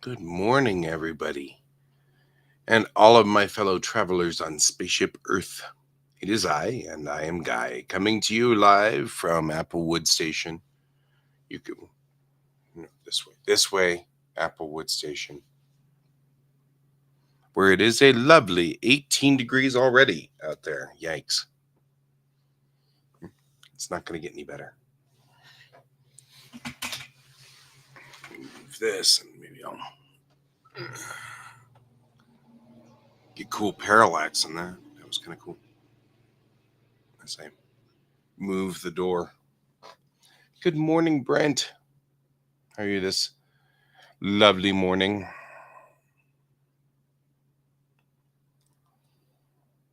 Good morning, everybody, and all of my fellow travelers on Spaceship Earth. It is I, and I am Guy, coming to you live from Applewood Station. You can, this way, Applewood Station, where it is a lovely 18 degrees already out there. Yikes. It's not going to get any better. Move this, and maybe I'll get cool parallax on that. That was kind of cool. As I move the door. Good morning, Brent. How are you this lovely morning?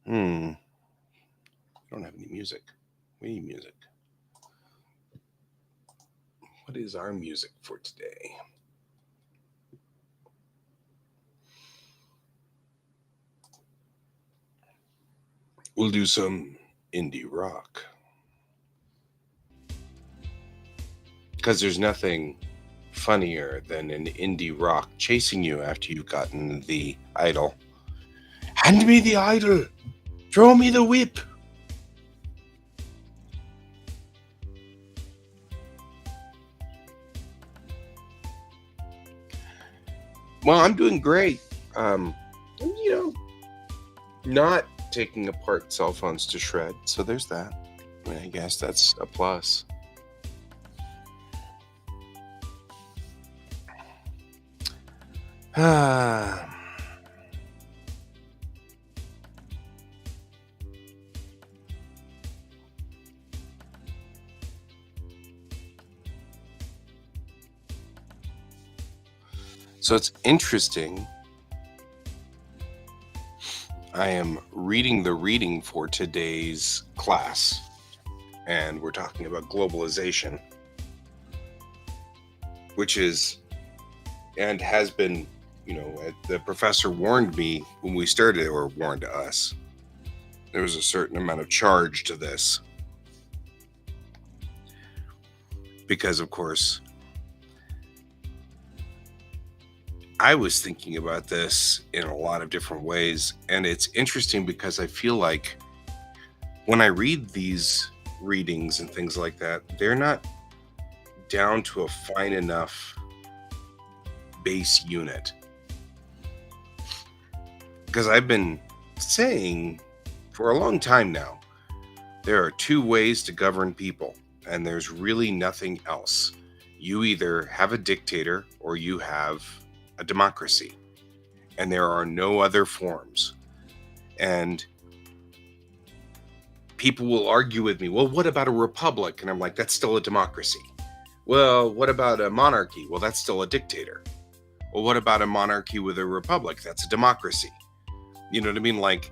I don't have any music. We need music. What is our music for today? We'll do some indie rock. Because there's nothing funnier than an indie rock chasing you after you've gotten the idol. Hand me the idol! Throw me the whip! Well, I'm doing great. Not taking apart cell phones to shred, so there's that. I guess that's a plus. So it's interesting. I am reading the reading for today's class, and we're talking about globalization, which is and has been, the professor warned me when we started, or warned us. There was a certain amount of charge to this. Because, of course, I was thinking about this in a lot of different ways, and it's interesting because I feel like when I read these readings and things like that, they're not down to a fine enough base unit. Because I've been saying for a long time now, there are two ways to govern people, and there's really nothing else. You either have a dictator or you have a democracy, and there are no other forms. And people will argue with me, well, what about a republic? And I'm like, that's still a democracy. Well, what about a monarchy? Well, that's still a dictator. Well, what about a monarchy with a republic? That's a democracy. You know what I mean? Like,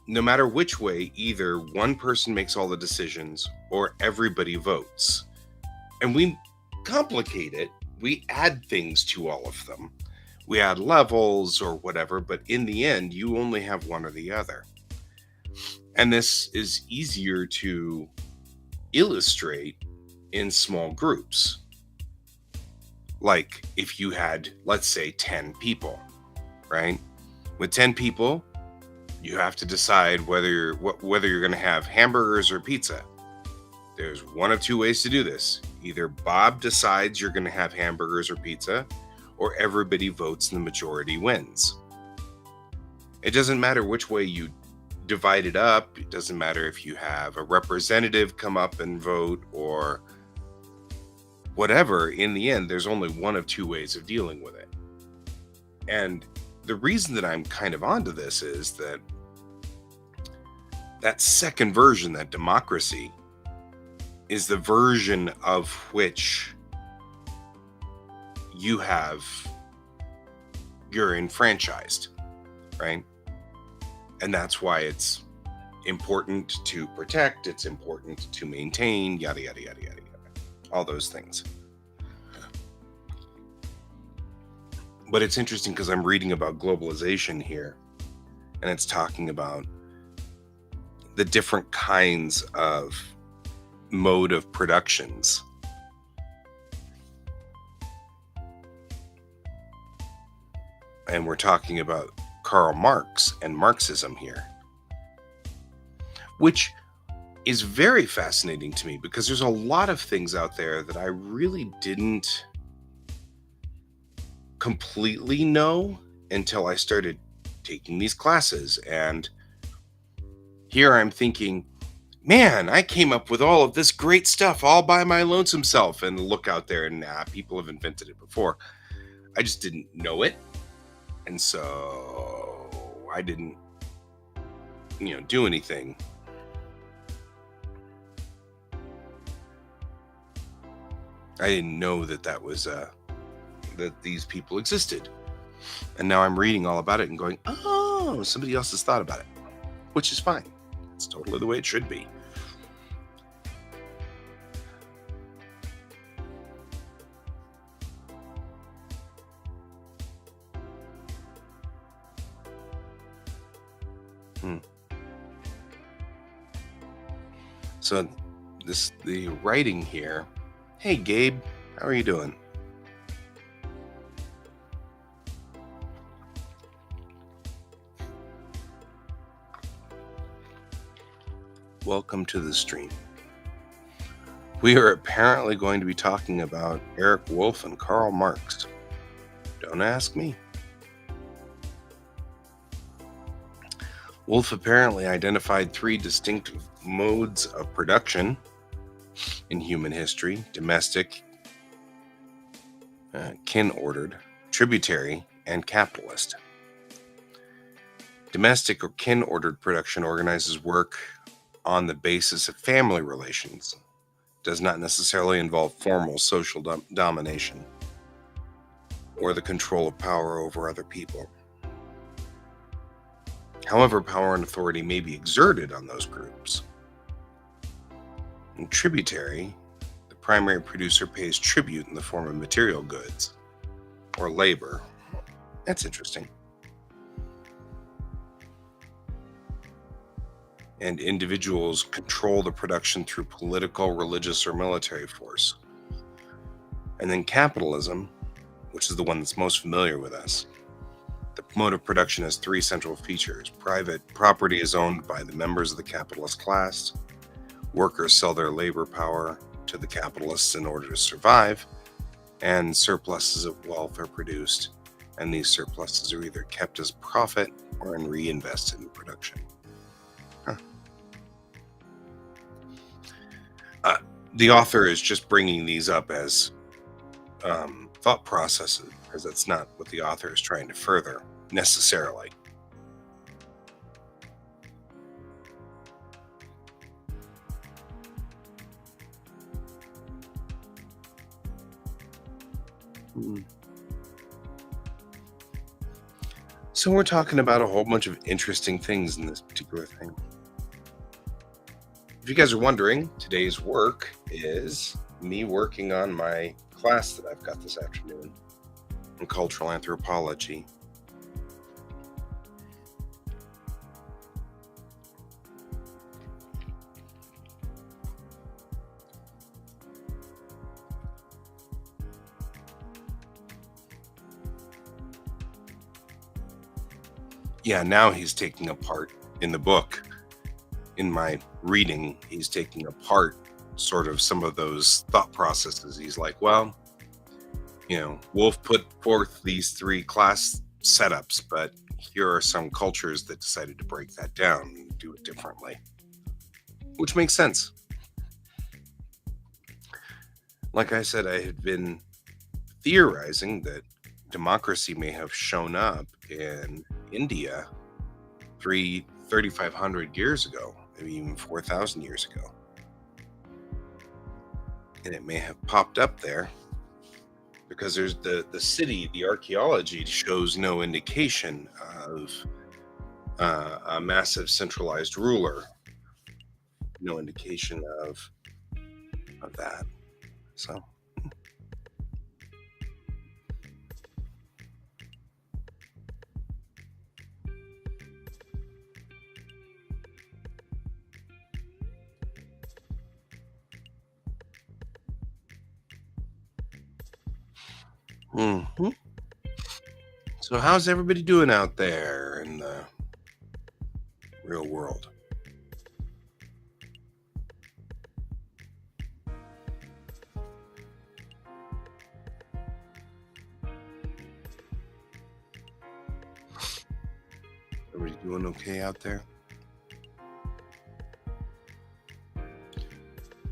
no matter which way, either one person makes all the decisions or everybody votes. And we complicate it. We add things to all of them. We add levels or whatever, but in the end, you only have one or the other. And this is easier to illustrate in small groups. Like if you had, let's say, 10 people, right? With 10 people, you have to decide whether you're going to have hamburgers or pizza. There's one of two ways to do this. Either Bob decides you're going to have hamburgers or pizza, or everybody votes and the majority wins. It doesn't matter which way you divide it up. It doesn't matter if you have a representative come up and vote or whatever. In the end, there's only one of two ways of dealing with it. And the reason that I'm kind of onto this is that second version, that democracy, is the version of which you're enfranchised, right? And that's why it's important to protect, it's important to maintain, yada, yada, yada, yada, yada, all those things. But it's interesting because I'm reading about globalization here, and it's talking about the different kinds of mode of productions. And we're talking about Karl Marx and Marxism here, which is very fascinating to me because there's a lot of things out there that I really didn't completely know until I started taking these classes. And here I'm thinking, man, I came up with all of this great stuff all by my lonesome self. And look out there, and people have invented it before. I just didn't know it. And so I didn't, do anything. I didn't know that was that these people existed. And now I'm reading all about it and going, oh, somebody else has thought about it, which is fine. It's totally the way it should be. So the writing here. Hey, Gabe, how are you doing? Welcome to the stream. We are apparently going to be talking about Eric Wolf and Karl Marx. Don't ask me. Wolf apparently identified 3 distinct modes of production in human history: domestic, kin-ordered, tributary, and capitalist. Domestic or kin-ordered production organizes work on the basis of family relations. Does not necessarily involve formal social domination or the control of power over other people. However, power and authority may be exerted on those groups. In tributary, the primary producer pays tribute in the form of material goods or labor. That's interesting. And individuals control the production through political, religious, or military force. And then capitalism, which is the one that's most familiar with us. The mode of production has 3 central features. Private property is owned by the members of the capitalist class. Workers sell their labor power to the capitalists in order to survive. And surpluses of wealth are produced. And these surpluses are either kept as profit or reinvested in production. The author is just bringing these up as thought processes, because that's not what the author is trying to further necessarily. So we're talking about a whole bunch of interesting things in this particular thing. If you guys are wondering, today's work is me working on my class that I've got this afternoon in cultural anthropology. Yeah, now he's taking apart in the book. In my reading, he's taking apart sort of some of those thought processes. He's like, well, Wolf put forth these 3 class setups, but here are some cultures that decided to break that down and do it differently, which makes sense. Like I said, I had been theorizing that democracy may have shown up in India 3,500 years ago, maybe even 4,000 years ago. And it may have popped up there because there's the city, the archaeology shows no indication of a massive centralized ruler, no indication of that. So So, how's everybody doing out there in the real world? Everybody doing okay out there?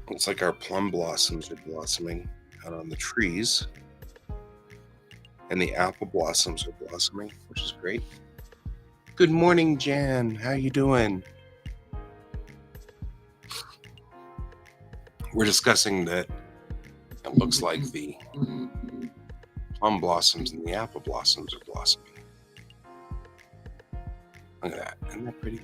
Looks like our plum blossoms are blossoming out on the trees, and the apple blossoms are blossoming, which is great. Good morning, Jan. How you doing? We're discussing that it looks like the plum blossoms and the apple blossoms are blossoming. Look at that. Isn't that pretty?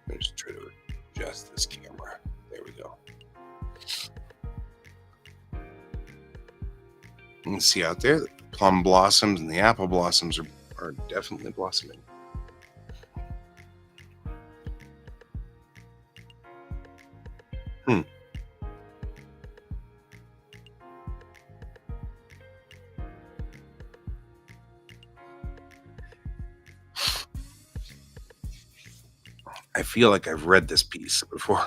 Let me just try to adjust this camera. There we go. You can see out there the plum blossoms and the apple blossoms are definitely blossoming. Hmm. I feel like I've read this piece before.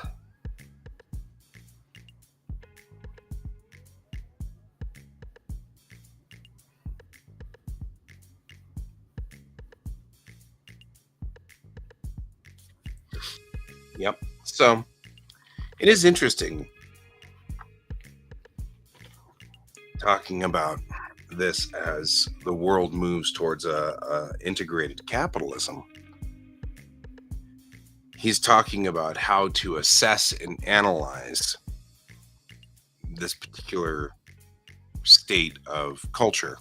Yep. So it is interesting talking about this as the world moves towards a integrated capitalism. He's talking about how to assess and analyze this particular state of culture.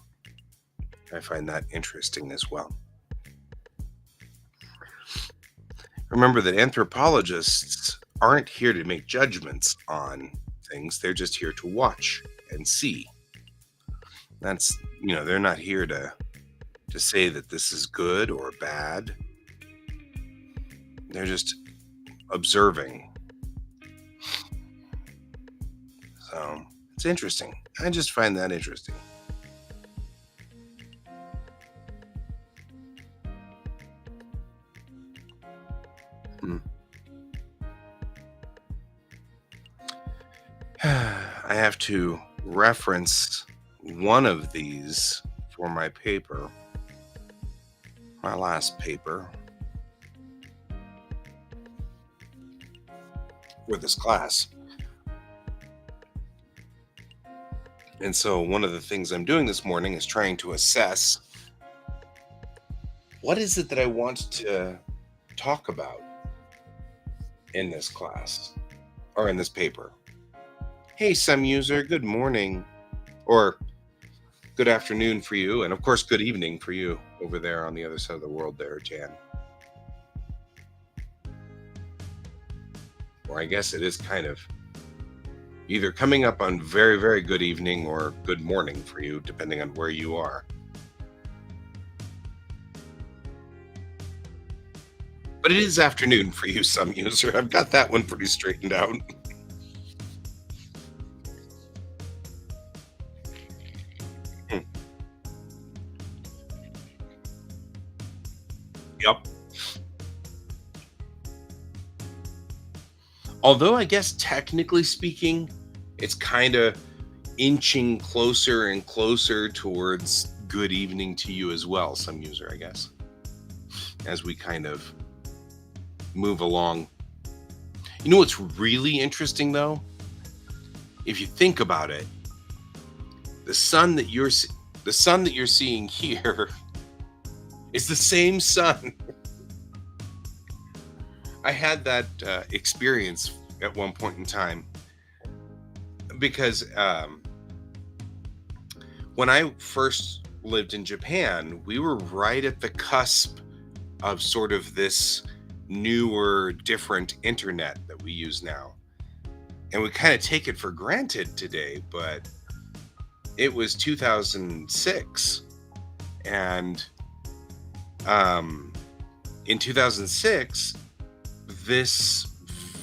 I find that interesting as well. Remember that anthropologists aren't here to make judgments on things, they're just here to watch and see. That's, they're not here to say that this is good or bad. They're just observing. So it's interesting. I just find that interesting. Hmm. I have to reference one of these for my paper, my last paper for this class. And so one of the things I'm doing this morning is trying to assess what is it that I want to talk about in this class or in this paper. Hey, some user, good morning, or good afternoon for you, and of course, good evening for you over there on the other side of the world there, Jan. Or I guess it is kind of either coming up on very, very good evening or good morning for you, depending on where you are. But it is afternoon for you, some user. I've got that one pretty straightened out. Hmm. Yep. Although I guess technically speaking, it's kind of inching closer and closer towards good evening to you as well, some user, I guess, as we kind of move along. You know what's really interesting though? If you think about it, the sun that you're seeing here is the same sun. I had that experience at one point in time because when I first lived in Japan, we were right at the cusp of sort of this newer, different internet that we use now. And we kind of take it for granted today, but it was 2006. And in 2006, this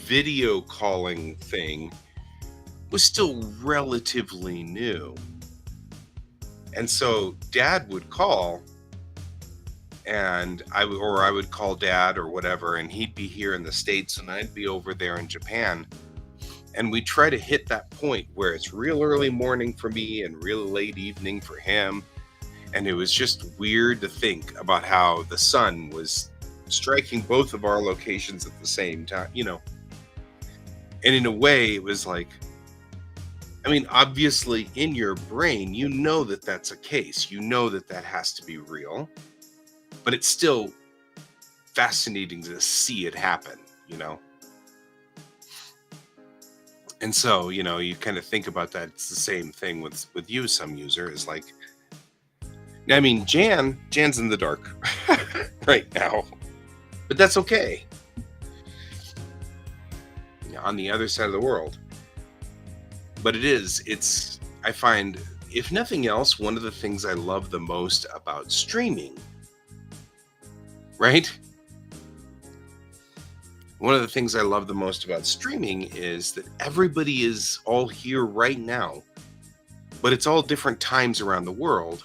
video calling thing was still relatively new. And so dad would call, and I would call dad or whatever, and he'd be here in the States and I'd be over there in Japan. And we try to hit that point where it's real early morning for me and real late evening for him. And it was just weird to think about how the sun was striking both of our locations at the same time, And in a way, it was like, I mean, obviously in your brain, you know that that's a case. You know that that has to be real, but it's still fascinating to see it happen, you know? And so, you kind of think about that. It's the same thing with you, some user is like, I mean, Jan's in the dark right now, but that's okay. On the other side of the world. But I find, if nothing else, one of the things I love the most about streaming, right? One of the things I love the most about streaming is that everybody is all here right now, but it's all different times around the world.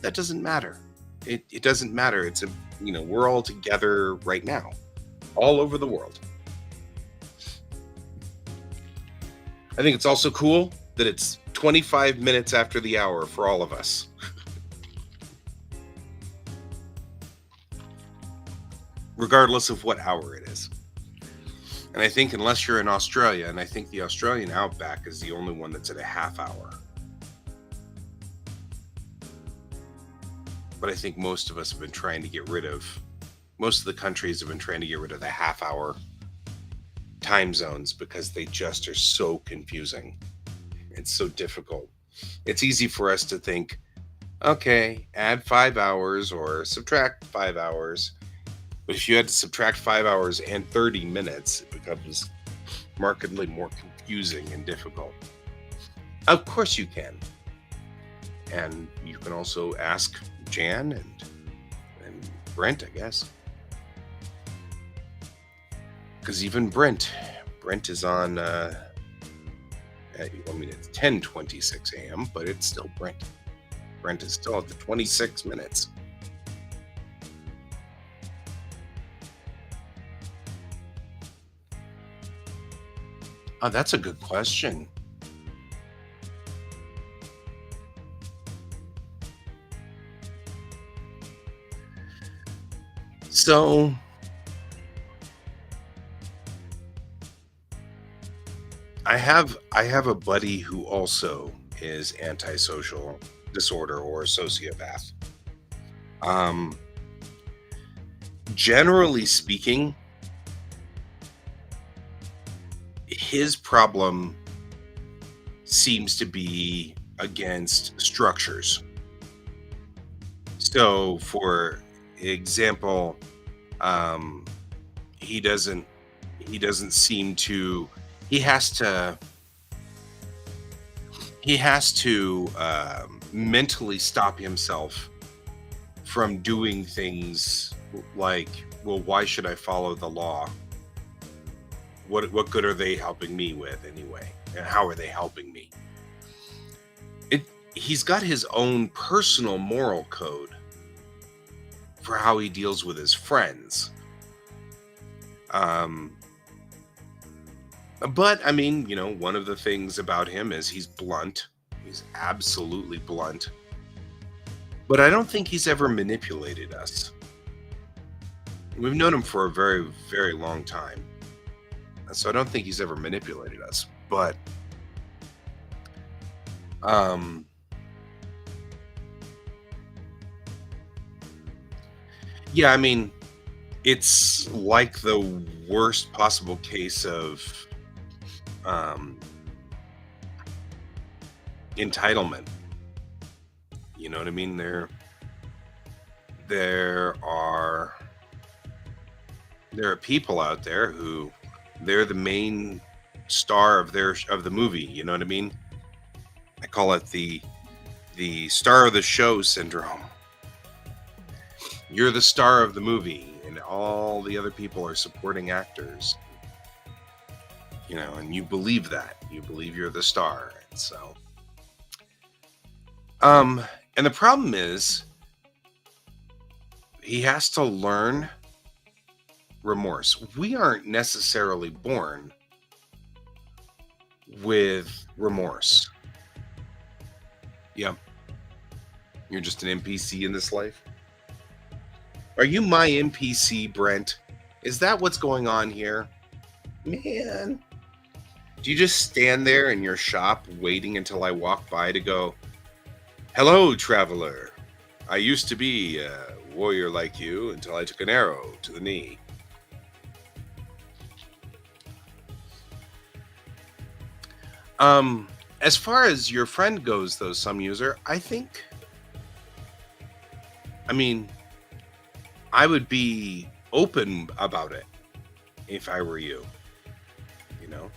That doesn't matter. It doesn't matter. We're all together right now, all over the world. I think it's also cool that it's 25 minutes after the hour for all of us. Regardless of what hour it is. And I think unless you're in Australia, and I think the Australian outback is the only one that's at a half hour. But I think most of us have been trying to get rid of, most of the countries have been trying to get rid of the half hour time zones because they just are so confusing. It's so difficult. It's easy for us to think, okay, add 5 hours or subtract 5 hours. But if you had to subtract 5 hours and 30 minutes, it becomes markedly more confusing and difficult. Of course you can. And you can also ask Jan and Brent, I guess. Because even Brent is on, it's 10:26 a.m., but it's still Brent. Brent is still at the 26 minutes. Oh, that's a good question. So, I have a buddy who also is antisocial disorder or sociopath. Um, Generally speaking, his problem seems to be against structures. So, for example, um, he doesn't seem to. He has to. He has to mentally stop himself from doing things like, well, why should I follow the law? What good are they helping me with anyway? And how are they helping me? He's got his own personal moral code for how he deals with his friends. But I mean, one of the things about him is he's blunt. He's absolutely blunt. But I don't think he's ever manipulated us. We've known him for a very, very long time. So I don't think he's ever manipulated us. But yeah, I mean, it's like the worst possible case of entitlement. You know what I mean? There are people out there who they're the main star of the movie. You know what I mean? I call it the star of the show syndrome. You're the star of the movie, and all the other people are supporting actors. And you believe that. You believe you're the star. And so, And the problem is, he has to learn remorse. We aren't necessarily born with remorse. Yep. You're just an NPC in this life. Are you my NPC, Brent? Is that what's going on here? Man. Do you just stand there in your shop waiting until I walk by to go, "Hello, traveler. I used to be a warrior like you until I took an arrow to the knee." As far as your friend goes, though, some user, I mean, I would be open about it if I were you, you know?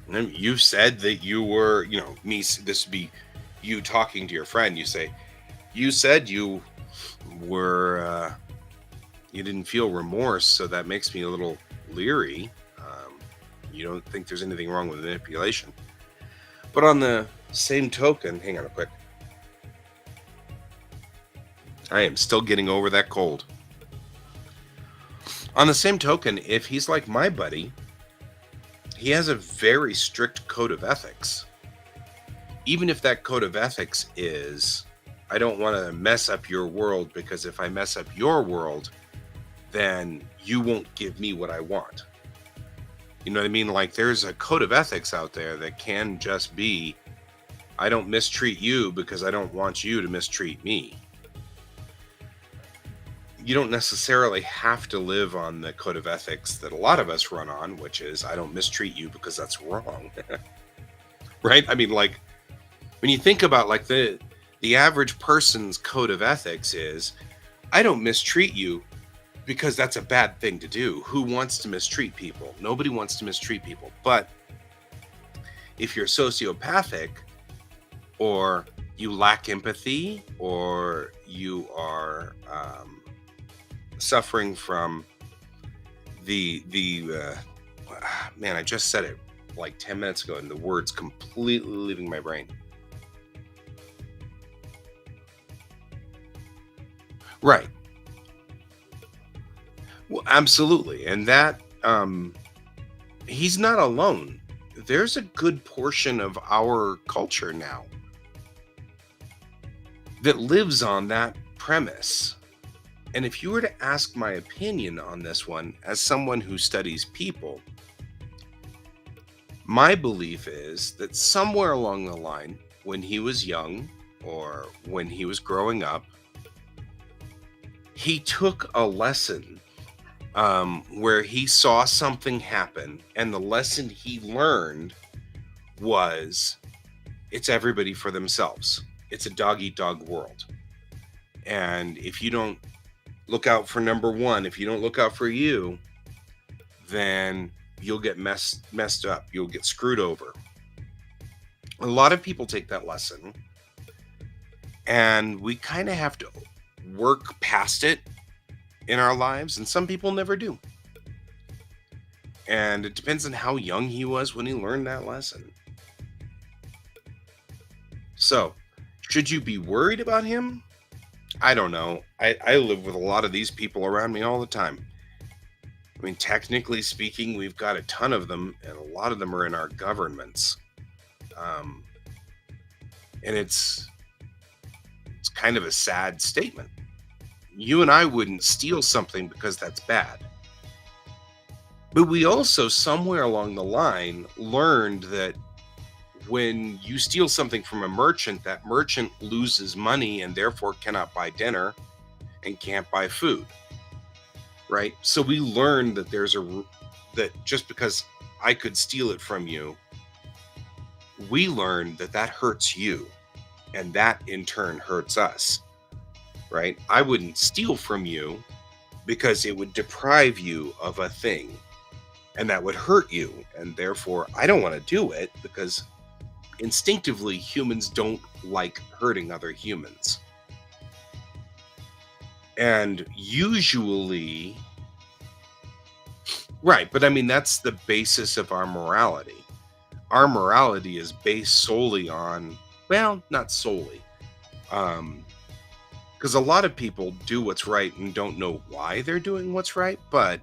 And you said that you were, this would be you talking to your friend. You say, you said you were, you didn't feel remorse, so that makes me a little leery. You don't think there's anything wrong with manipulation. But on the same token, hang on a quick. I am still getting over that cold. On the same token, if he's like my buddy, he has a very strict code of ethics. Even if that code of ethics is, I don't want to mess up your world, because if I mess up your world, then you won't give me what I want. You know what I mean? Like, there's a code of ethics out there that can just be, I don't mistreat you because I don't want you to mistreat me. You don't necessarily have to live on the code of ethics that a lot of us run on, which is, I don't mistreat you because that's wrong. Right? I mean, like, when you think about, like, the average person's code of ethics is, I don't mistreat you because that's a bad thing to do. Who wants to mistreat people? Nobody wants to mistreat people. But if you're sociopathic, or you lack empathy, or you are suffering from man, I just said it like 10 minutes ago and the word's completely leaving my brain. Right. Well, absolutely. And that, he's not alone. There's a good portion of our culture now that lives on that premise. And if you were to ask my opinion on this one, as someone who studies people, my belief is that somewhere along the line, when he was young or when he was growing up, he took a lesson where he saw something happen, and the lesson he learned was, it's everybody for themselves. It's a dog eat dog world. And if you don't look out for number one, if you don't look out for you, then you'll get messed up. You'll get screwed over. A lot of people take that lesson, and we kind of have to work past it in our lives, and some people never do. And it depends on how young he was when he learned that lesson. So, should you be worried about him? I don't know. I live with a lot of these people around me all the time. I mean, technically speaking, we've got a ton of them, and a lot of them are in our governments. And it's kind of a sad statement. You and I wouldn't steal something because that's bad. But we also, somewhere along the line, learned that when you steal something from a merchant, that merchant loses money and therefore cannot buy dinner and can't buy food. Right? So we learned that that just because I could steal it from you, we learned that hurts you, and that in turn hurts us. Right? I wouldn't steal from you because it would deprive you of a thing, and that would hurt you, and therefore I don't want to do it, because instinctively humans don't like hurting other humans. And usually, right, but I mean, that's the basis of our morality. Our morality is based solely on, well, not solely, Um, because a lot of people do what's right and don't know why they're doing what's right, but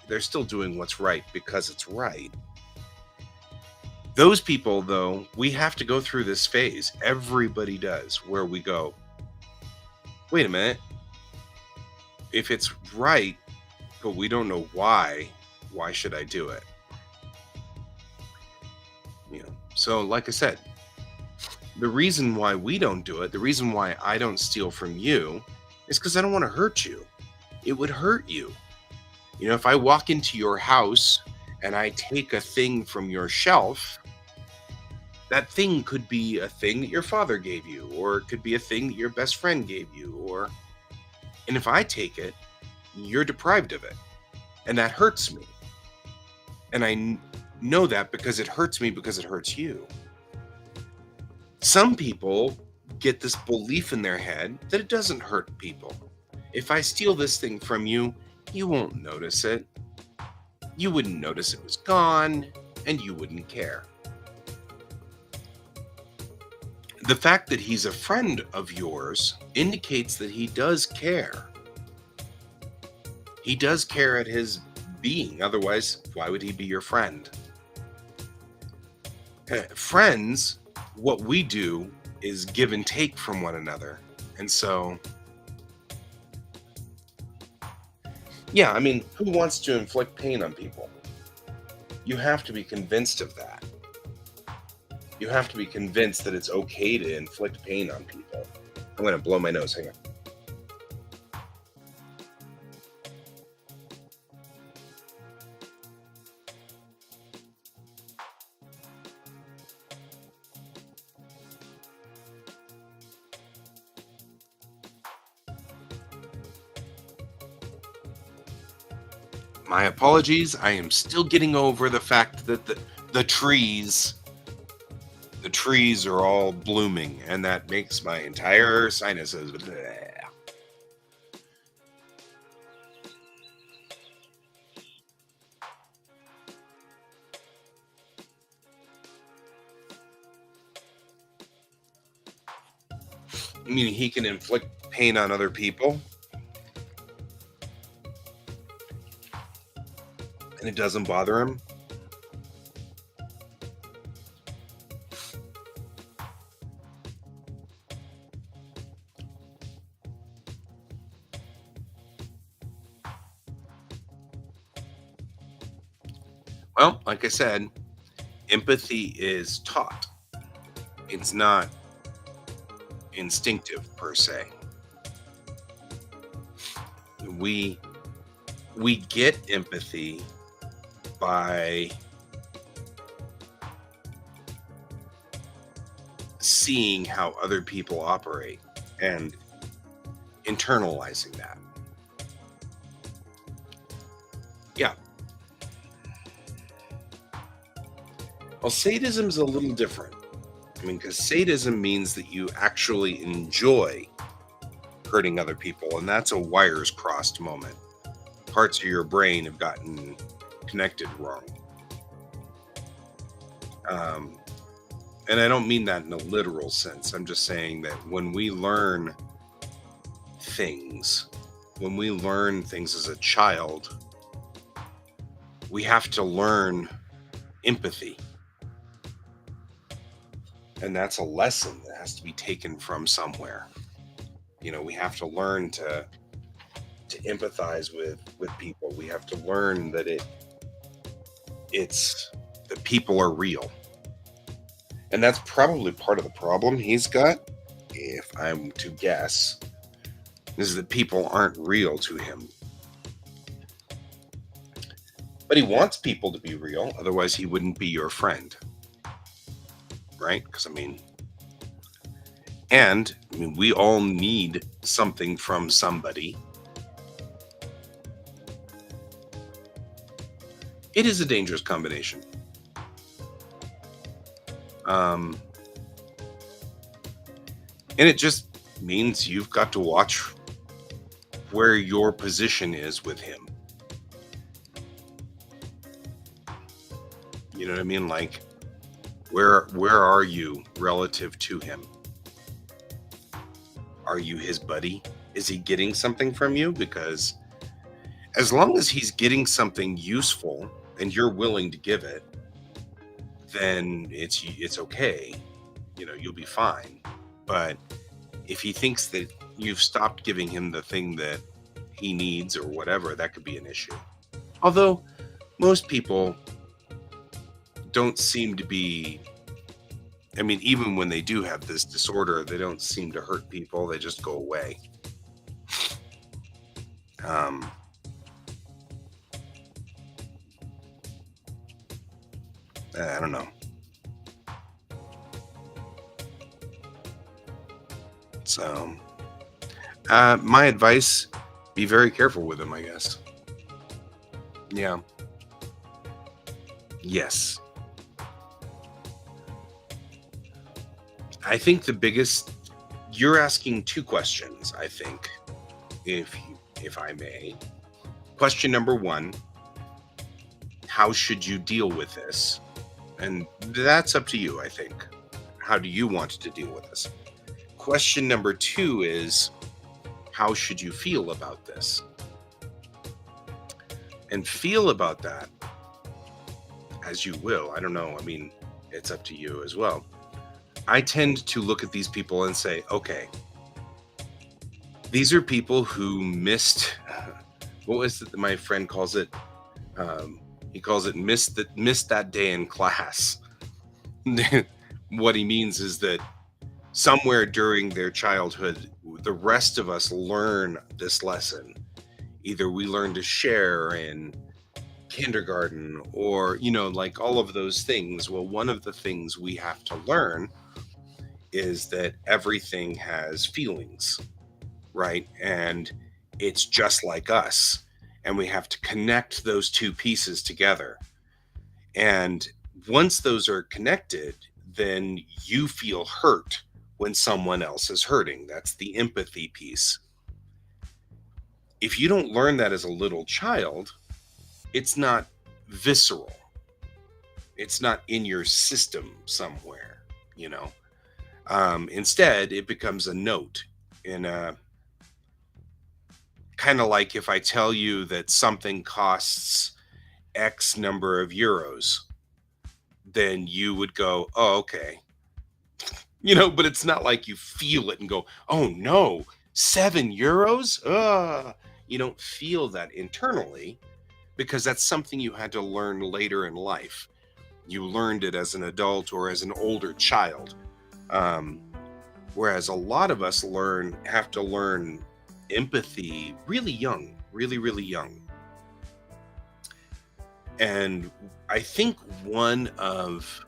they're still doing what's right because it's right. Those people, though, we have to go through this phase. Everybody does, where we go, wait a minute, if it's right, but we don't know why should I do it? So like I said, the reason why we don't do it, the reason why I don't steal from you is because I don't want to hurt you. It would hurt you. If I walk into your house and I take a thing from your shelf, that thing could be a thing that your father gave you, or it could be a thing that your best friend gave you, and if I take it, you're deprived of it. And that hurts me. And know that because it hurts me because it hurts you. Some people get this belief in their head that it doesn't hurt people. If I steal this thing from you, you won't notice it. You wouldn't notice it was gone, and you wouldn't care. The fact that he's a friend of yours indicates that he does care. He does care at his being. Otherwise, why would he be your friend? Friends, what we do is give and take from one another. And so, yeah, I mean, who wants to inflict pain on people? You have to be convinced of that. You have to be convinced that it's okay to inflict pain on people. I'm going to blow my nose. Hang on. My apologies. I am still getting over the fact that the trees are all blooming, and that makes my entire sinuses. Bleh. I mean, he can inflict pain on other people, and it doesn't bother him. Well, like I said, empathy is taught. It's not instinctive per se. We get empathy by seeing how other people operate and internalizing that. Yeah. Well, sadism's a little different. I mean, because sadism means that you actually enjoy hurting other people, and that's a wires crossed moment. Parts of your brain have gotten connected wrong. And I don't mean that in a literal sense. I'm just saying that when we learn things as a child, we have to learn empathy. And that's a lesson that has to be taken from somewhere. We have to learn to empathize with people. We have to learn that that people are real. And that's probably part of the problem he's got, if I'm to guess, is that people aren't real to him. But he wants people to be real, otherwise he wouldn't be your friend. Right? Because we all need something from somebody. It is a dangerous combination. And it just means you've got to watch where your position is with him. You know what I mean? Like, where are you relative to him? Are you his buddy? Is he getting something from you? Because as long as he's getting something useful and you're willing to give it, then it's okay. You'll be fine. But if he thinks that you've stopped giving him the thing that he needs or whatever, that could be an issue. Although most people don't seem to be, I mean, even when they do have this disorder, they don't seem to hurt people. They just go away. Um, I don't know. So, my advice, be very careful with him, I guess. Yeah. Yes. I think you're asking two questions, I think, if I may. Question number one, how should you deal with this? And that's up to you, I think. How do you want to deal with this? Question number two is, how should you feel about this? And feel about that as you will. I don't know. I mean, it's up to you as well. I tend to look at these people and say, okay, these are people who missed, what was it that my friend calls it? He calls it missed that day in class. What he means is that somewhere during their childhood, the rest of us learn this lesson. Either we learn to share in kindergarten or, like all of those things. Well, one of the things we have to learn is that everything has feelings, right? And it's just like us. And we have to connect those two pieces together. And once those are connected, then you feel hurt when someone else is hurting. That's the empathy piece. If you don't learn that as a little child, it's not visceral. It's not in your system somewhere, Instead, it becomes a note in a kind of like if I tell you that something costs X number of euros, then you would go, oh, okay. But it's not like you feel it and go, oh no, €7? You don't feel that internally because that's something you had to learn later in life. You learned it as an adult or as an older child. Whereas a lot of us have to learn empathy really young, really, really young. And I think one of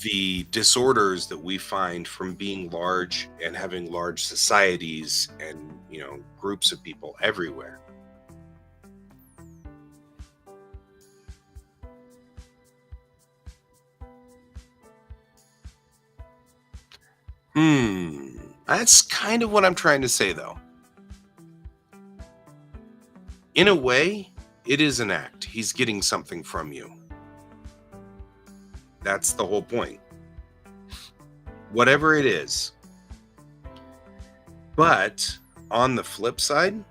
the disorders that we find from being large and having large societies and, groups of people everywhere. That's kind of what I'm trying to say, though. In a way, it is an act. He's getting something from you. That's the whole point. Whatever it is. But on the flip side,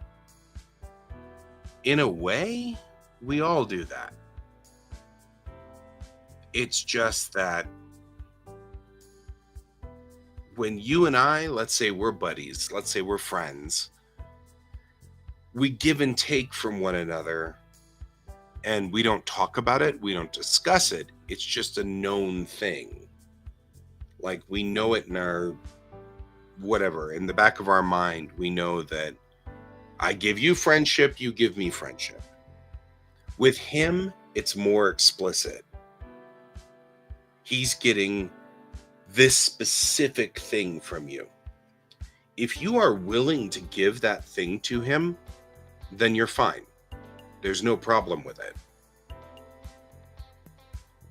in a way, we all do that. It's just that when you and I, let's say we're buddies, let's say we're friends, we give and take from one another and we don't talk about it, we don't discuss it. It's just a known thing. Like we know it in our whatever, in the back of our mind, we know that I give you friendship, you give me friendship. With him, it's more explicit. He's getting this specific thing from you. If you are willing to give that thing to him, then you're fine. There's no problem with it.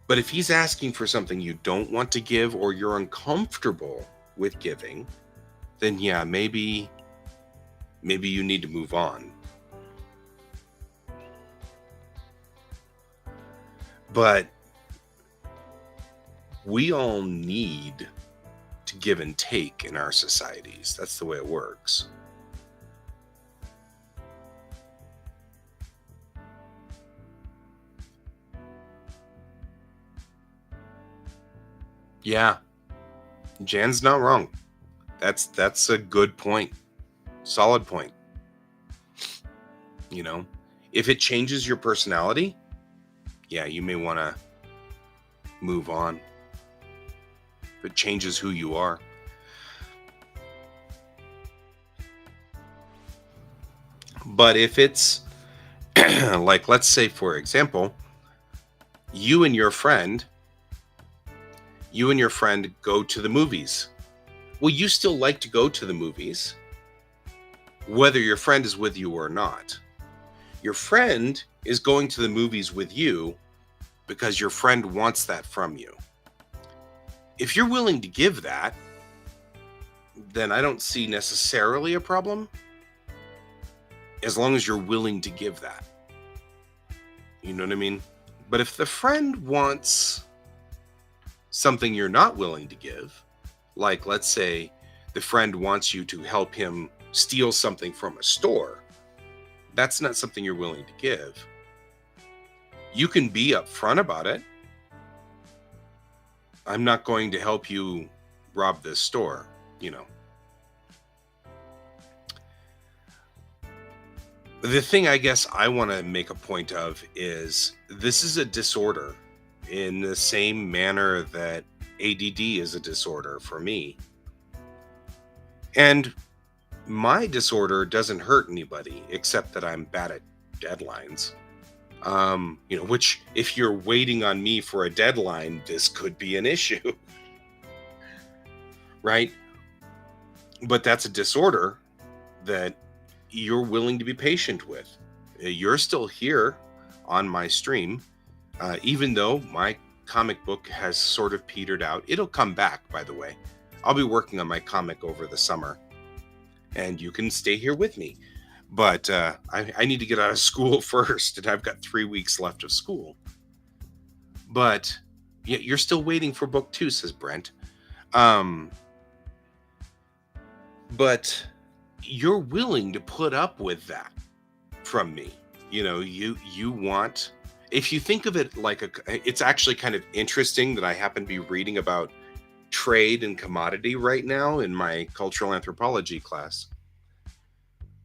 But if he's asking for something you don't want to give or you're uncomfortable with giving, then yeah, maybe you need to move on. But we all need to give and take in our societies. That's the way it works. Yeah, Jan's not wrong. That's a good point. Solid point. You know, if it changes your personality, yeah, you may want to move on. If it changes who you are. But if it's like, let's say, for example, you and your friend, go to the movies. Well, you still like to go to the movies, whether your friend is with you or not. Your friend is going to the movies with you because your friend wants that from you. If you're willing to give that, then I don't see necessarily a problem, as long as you're willing to give that. You know what I mean? But if the friend wants something you're not willing to give, like let's say the friend wants you to help him steal something from a store, that's not something you're willing to give. You can be upfront about it. I'm not going to help you rob this store, you know. The thing I guess I want to make a point of is this is a disorder in the same manner that ADD is a disorder for me. And my disorder doesn't hurt anybody except that I'm bad at deadlines. You know, which if you're waiting on me for a deadline, this could be an issue. Right? But that's a disorder that you're willing to be patient with. You're still here on my stream, even though my comic book has sort of petered out. It'll come back, by the way. I'll be working on my comic over the summer, and you can stay here with me. But I need to get out of school first, and I've got 3 weeks left of school. But yeah, you're still waiting for book 2, says Brent. But you're willing to put up with that from me. You know, you want, if you think of it like it's actually kind of interesting that I happen to be reading about trade and commodity right now in my cultural anthropology class.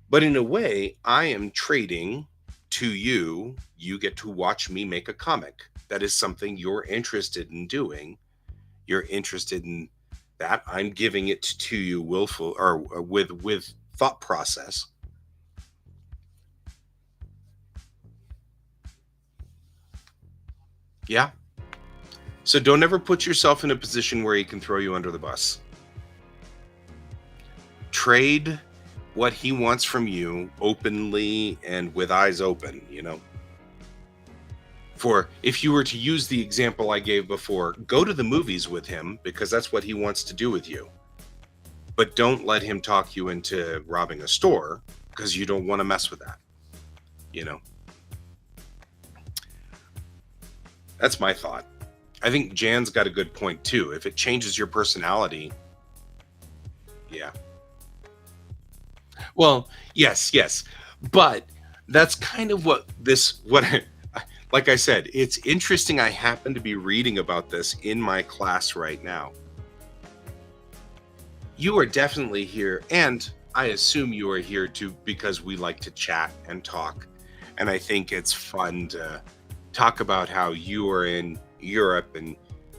But in a way, I am trading to you. You get to watch me make a comic. That is something you're interested in doing. You're interested in that. I'm giving it to you willful or with thought process. Yeah. So don't ever put yourself in a position where he can throw you under the bus. Trade what he wants from you openly and with eyes open, you know. For if you were to use the example I gave before, go to the movies with him because that's what he wants to do with you. But don't let him talk you into robbing a store because you don't want to mess with that. You know. That's my thought. I think Jan's got a good point too. If it changes your personality, yeah. Well, yes. But that's kind of like I said, it's interesting. I happen to be reading about this in my class right now. You are definitely here, and I assume you are here too because we like to chat and talk. And I think it's fun to talk about how you are in Europe and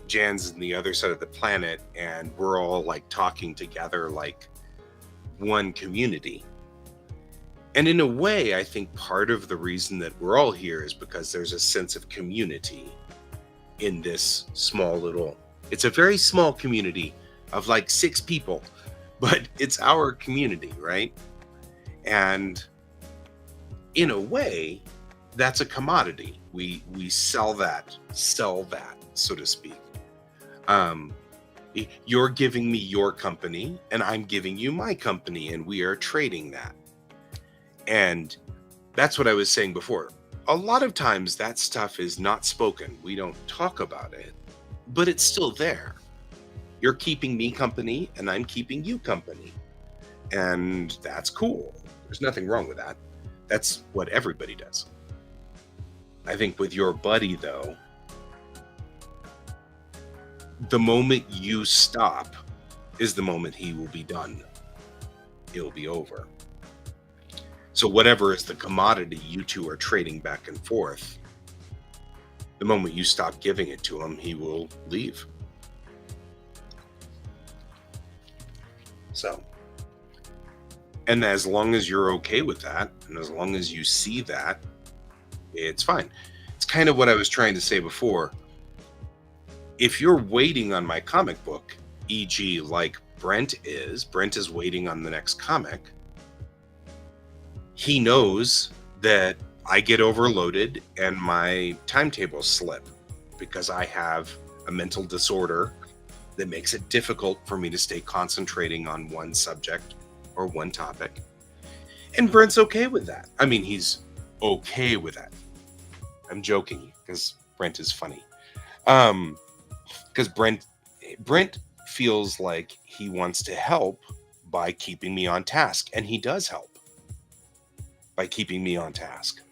Jan's in the other side of the planet, and we're all like talking together like one community. And in a way, I think part of the reason that we're all here is because there's a sense of community in this small little, it's a very small community of like 6 people, but it's our community, right? And in a way, that's a commodity. We sell that, so to speak. You're giving me your company and I'm giving you my company, and we are trading that. And that's what I was saying before. A lot of times that stuff is not spoken. We don't talk about it, but it's still there. You're keeping me company and I'm keeping you company. And that's cool. There's nothing wrong with that. That's what everybody does. I think with your buddy, though, the moment you stop is the moment he will be done. It'll be over. So whatever is the commodity you two are trading back and forth, the moment you stop giving it to him, he will leave. So, and as long as you're okay with that, and as long as you see that, it's fine. It's kind of what I was trying to say before. If you're waiting on my comic book, e.g., like Brent is waiting on the next comic, he knows that I get overloaded and my timetables slip because I have a mental disorder that makes it difficult for me to stay concentrating on one subject or one topic. And Brent's okay with that. I mean, he's okay with that. I'm joking because Brent is funny. Because Brent feels like he wants to help by keeping me on task, and he does help by keeping me on task.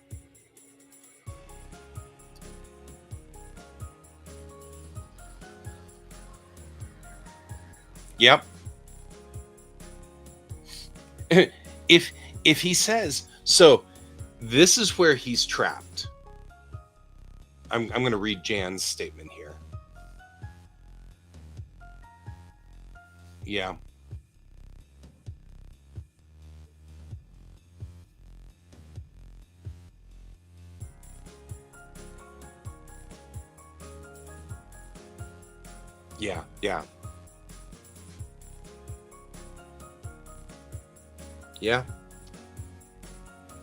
Yep. if he says so, this is where he's trapped. I'm going to read Jan's statement here. Yeah. Yeah, yeah. Yeah.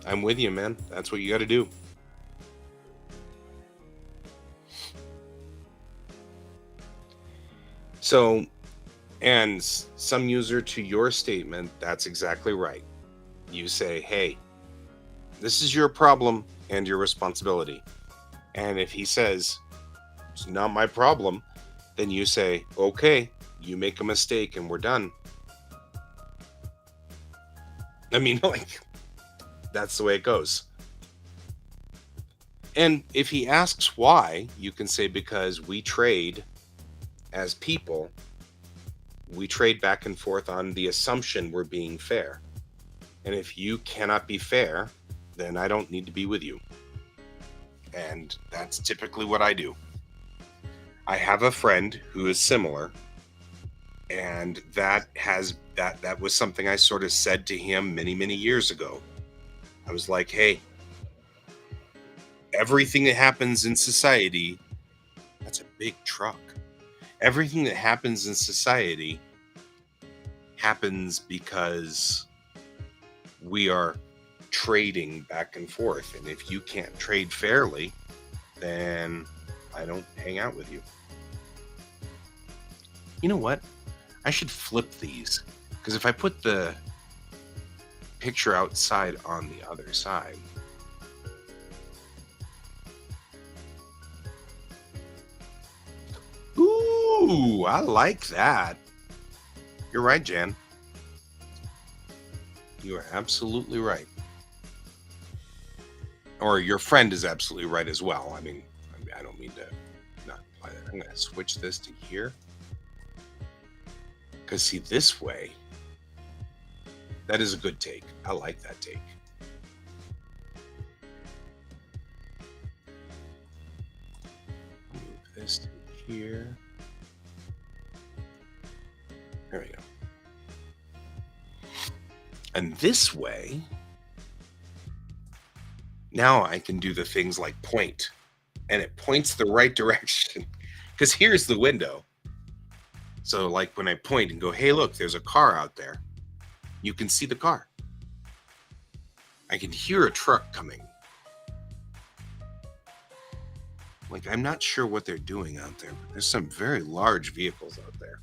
I'm with you, man. That's what you got to do. So, and some user to your statement, that's exactly right. You say, hey, this is your problem and your responsibility. And if he says, it's not my problem, then you say, okay, you make a mistake and we're done. I mean, like, that's the way it goes. And if he asks why, you can say, because we trade as people, we trade back and forth on the assumption we're being fair. And if you cannot be fair, then I don't need to be with you. And that's typically what I do. I have a friend who is similar, and that was something I sort of said to him many, many years ago. I was like, hey, everything that happens in society, that's a big truck. Everything that happens in society happens because we are trading back and forth. And if you can't trade fairly, then I don't hang out with you. You know what? I should flip these, because if I put the picture outside on the other side, ooh, I like that. You're right, Jan. You are absolutely right. Or your friend is absolutely right as well. I mean, I don't mean to not apply that. I'm going to switch this to here. Because see, this way, that is a good take. I like that take. Move this to here. There we go. And this way, now I can do the things like point, and it points the right direction. Because here's the window. So like when I point and go, hey, look, there's a car out there. You can see the car. I can hear a truck coming. Like, I'm not sure what they're doing out there, but there's some very large vehicles out there.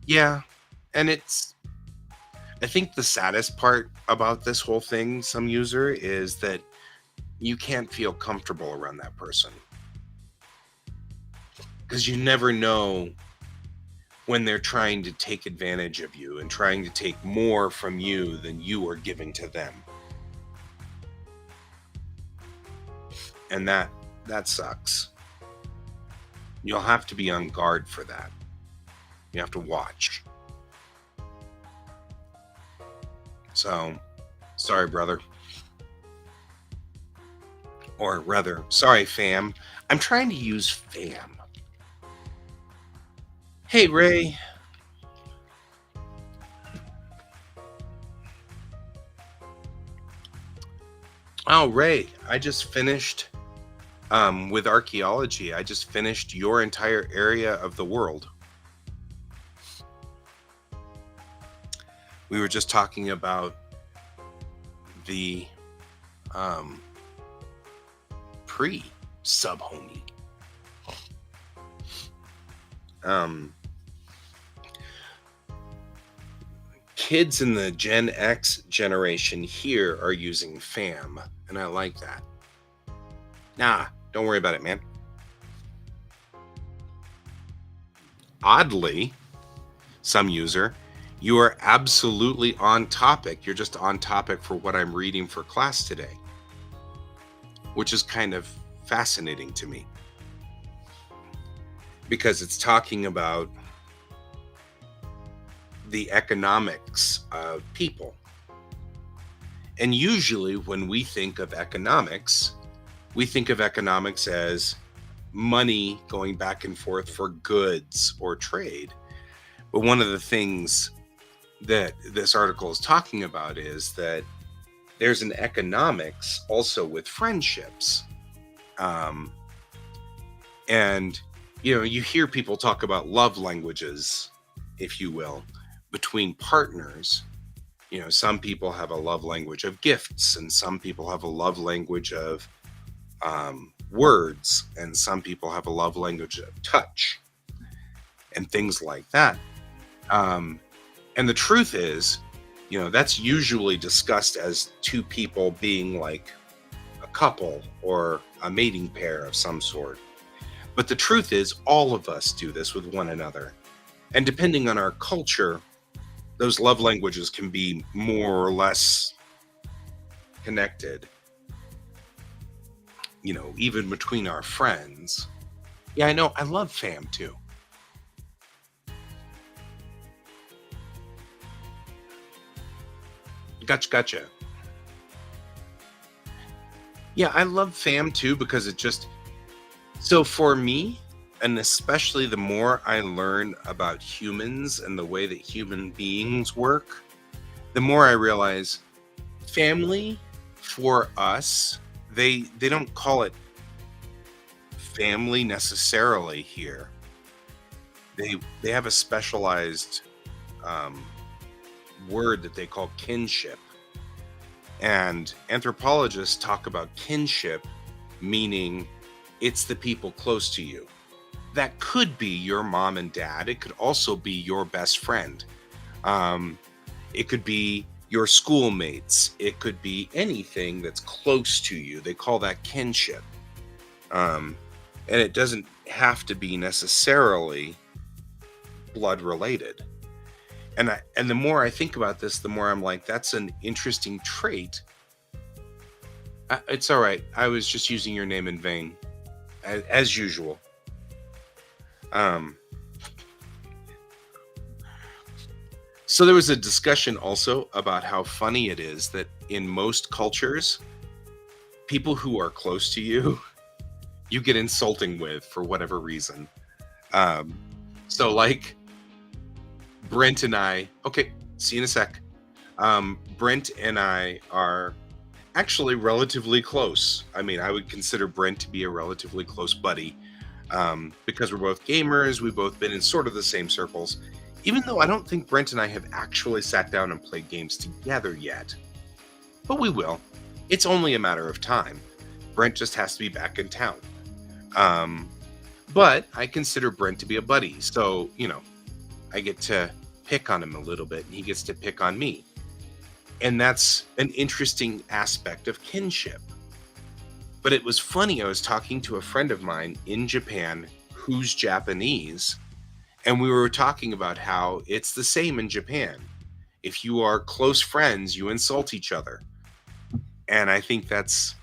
Yeah, and I think the saddest part about this whole thing, some user, is that you can't feel comfortable around that person. because you never know when they're trying to take advantage of you and trying to take more from you than you are giving to them. And that sucks. You'll have to be on guard for that. You have to watch. So, sorry, brother. Or rather, sorry, fam. I'm trying to use fam. Hey, Ray. Oh, Ray, I just finished with archaeology. I just finished your entire area of the world. We were just talking about the pre-sub-homie. Kids in the Gen X generation here are using fam, and I like that. Nah, don't worry about it, man. Oddly, some user, you are absolutely on topic. You're just on topic for what I'm reading for class today, which is kind of fascinating to me because it's talking about the economics of people. And usually when we think of economics, we think of economics as money going back and forth for goods or trade. But one of the things that this article is talking about is that there's an economics also with friendships. And, you hear people talk about love languages, if you will, between partners. Some people have a love language of gifts, and some people have a love language of words, and some people have a love language of touch and things like that. And the truth is, that's usually discussed as two people being like a couple or a mating pair of some sort. But the truth is, all of us do this with one another. And depending on our culture, those love languages can be more or less connected, even between our friends. Yeah, I know. I love fam too. Gotcha. Yeah, I love fam too because so for me, and especially the more I learn about humans and the way that human beings work, the more I realize family for us, they don't call it family necessarily here. They have a specialized word that they call kinship. And anthropologists talk about kinship, meaning it's the people close to you. That could be your mom and dad. It could also be your best friend. It could be your schoolmates. It could be anything that's close to you. They call that kinship. And it doesn't have to be necessarily blood related. And the more I think about this, the more I'm like, that's an interesting trait. It's all right. I was just using your name in vain, as usual. So there was a discussion also about how funny it is that in most cultures, people who are close to you, you get insulting with for whatever reason. So like Brent and I, okay, see you in a sec. Brent and I are actually relatively close. I mean, I would consider Brent to be a relatively close buddy. Because we're both gamers, we've both been in sort of the same circles, even though I don't think Brent and I have actually sat down and played games together yet. But we will. It's only a matter of time. Brent just has to be back in town. But I consider Brent to be a buddy, so, I get to pick on him a little bit, and he gets to pick on me. And that's an interesting aspect of kinship. But it was funny, I was talking to a friend of mine in Japan who's Japanese, and we were talking about how it's the same in Japan. If you are close friends, you insult each other. And I think that's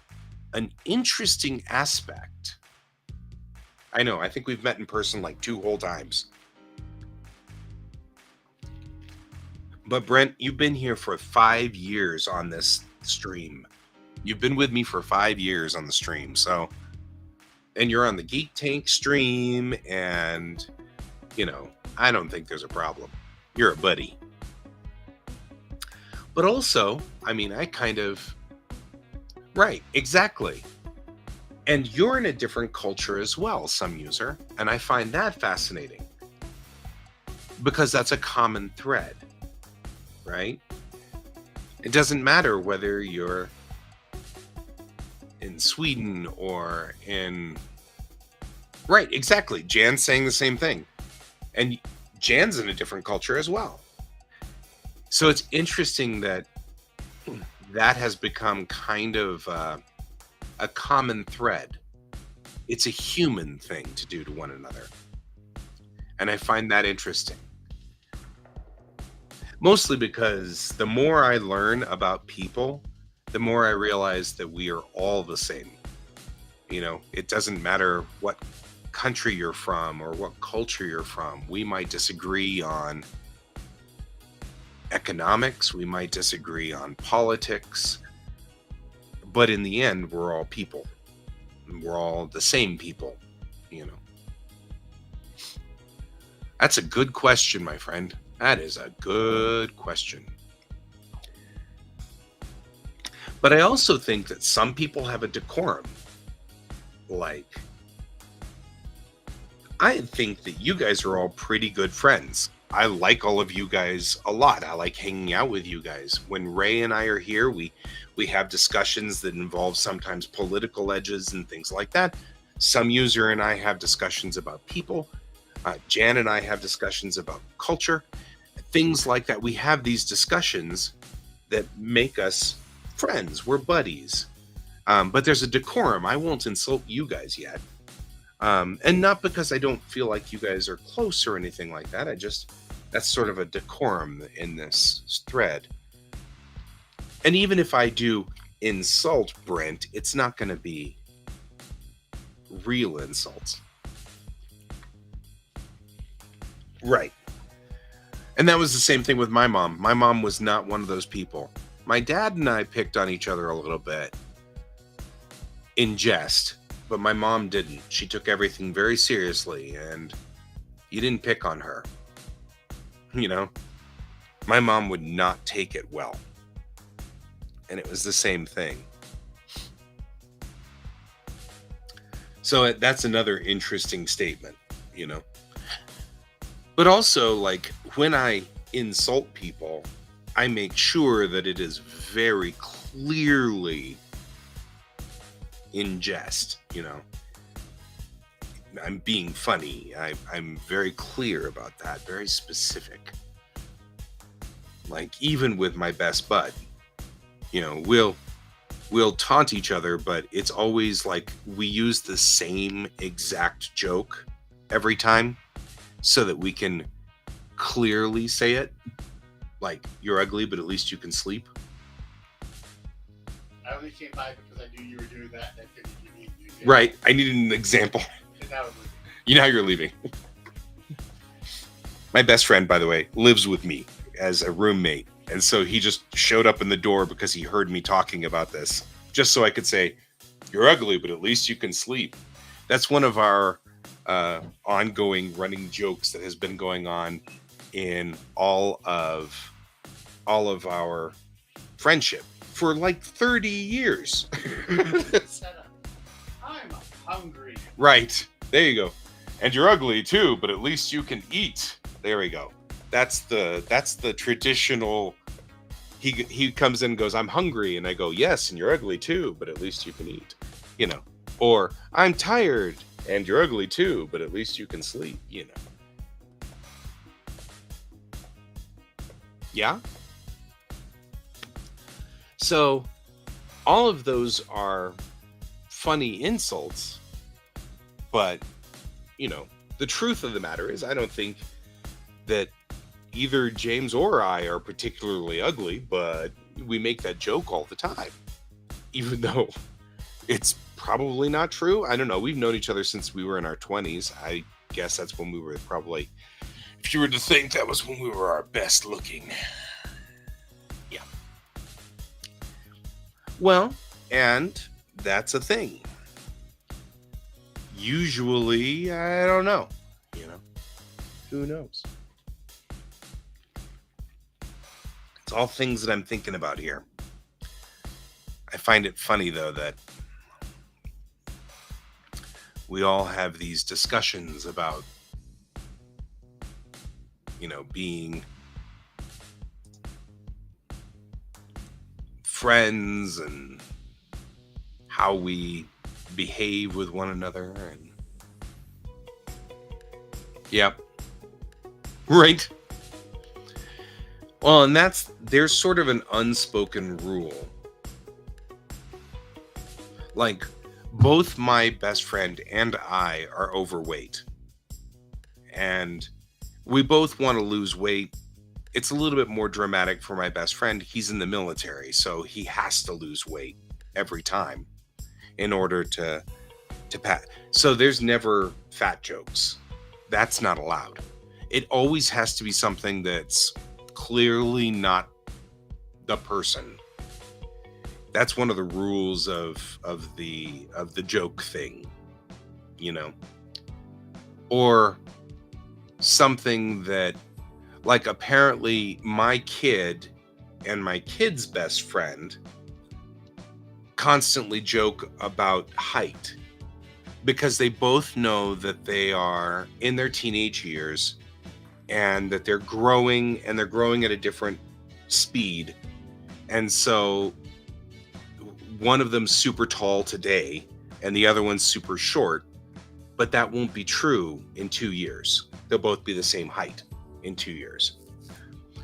an interesting aspect. I know, I think we've met in person like 2 whole times. But Brent, you've been here for 5 years on this stream. You've been with me for 5 years on the stream. So, and you're on the Geek Tank stream, and I don't think there's a problem. You're a buddy. But also, I mean, right, exactly. And you're in a different culture as well, some user, and I find that fascinating because that's a common thread, right? It doesn't matter whether you're in Sweden or in... Right, exactly. Jan's saying the same thing. And Jan's in a different culture as well. So it's interesting that has become kind of a common thread. It's a human thing to do to one another. And I find that interesting. Mostly because the more I learn about people, the more I realize that we are all the same. It doesn't matter what country you're from or what culture you're from. We might disagree on economics, we might disagree on politics, but in the end, we're all people. We're all the same people, That's a good question, my friend. That is a good question. But I also think that some people have a decorum. Like, I think that you guys are all pretty good friends. I like all of you guys a lot. I like hanging out with you guys. When Ray and I are here, we have discussions that involve sometimes political edges and things like that. Some user and I have discussions about people. Jan and I have discussions about culture. Things like that. We have these discussions that make us friends. We're buddies. But there's a decorum. I won't insult you guys yet. And not because I don't feel like you guys are close or anything like that. That's sort of a decorum in this thread. And even if I do insult Brent, it's not going to be real insults. Right. And that was the same thing with my mom. My mom was not one of those people. My dad and I picked on each other a little bit in jest. But my mom didn't. She took everything very seriously, and you didn't pick on her. My mom would not take it well. And it was the same thing. So that's another interesting statement, But also, like, when I insult people, I make sure that it is very clearly in jest. I'm being funny. I'm very clear about that, very specific. Like, even with my best bud, we'll taunt each other, but it's always like we use the same exact joke every time so that we can clearly say it. Like, you're ugly, but at least you can sleep. I only came by because I knew you were doing that. And I figured you needed to do that. Right. I needed an example. And now I'm leaving. Now you're leaving. My best friend, by the way, lives with me as a roommate. And so he just showed up in the door because he heard me talking about this. Just so I could say, you're ugly, but at least you can sleep. That's one of our ongoing running jokes that has been going on in all of our friendship for like 30 years. I'm hungry. Right. There you go. And you're ugly too, but at least you can eat. There we go. That's the traditional. He comes in and goes, I'm hungry, and I go, yes, and you're ugly too, but at least you can eat. Or I'm tired and you're ugly too, but at least you can sleep, Yeah? So all of those are funny insults, but the truth of the matter is, I don't think that either James or I are particularly ugly, but we make that joke all the time, even though it's probably not true. I don't know. We've known each other since we were in our 20s. I guess that's when we were probably, if you were to think, that was when we were our best looking. Yeah. Well, and that's a thing. Usually, I don't know. Who knows? It's all things that I'm thinking about here. I find it funny, though, that we all have these discussions about, being friends and how we behave with one another. And yep. Right. Well, and there's sort of an unspoken rule. Like, both my best friend and I are overweight. And we both want to lose weight. It's a little bit more dramatic for my best friend. He's in the military, so he has to lose weight every time in order to pass. So there's never fat jokes. That's not allowed. It always has to be something that's clearly not the person. That's one of the rules of the joke thing, or something that, like, apparently my kid and my kid's best friend constantly joke about height because they both know that they are in their teenage years and that they're growing at a different speed. And so one of them's super tall today and the other one's super short, but that won't be true in 2 years. They'll both be the same height in 2 years.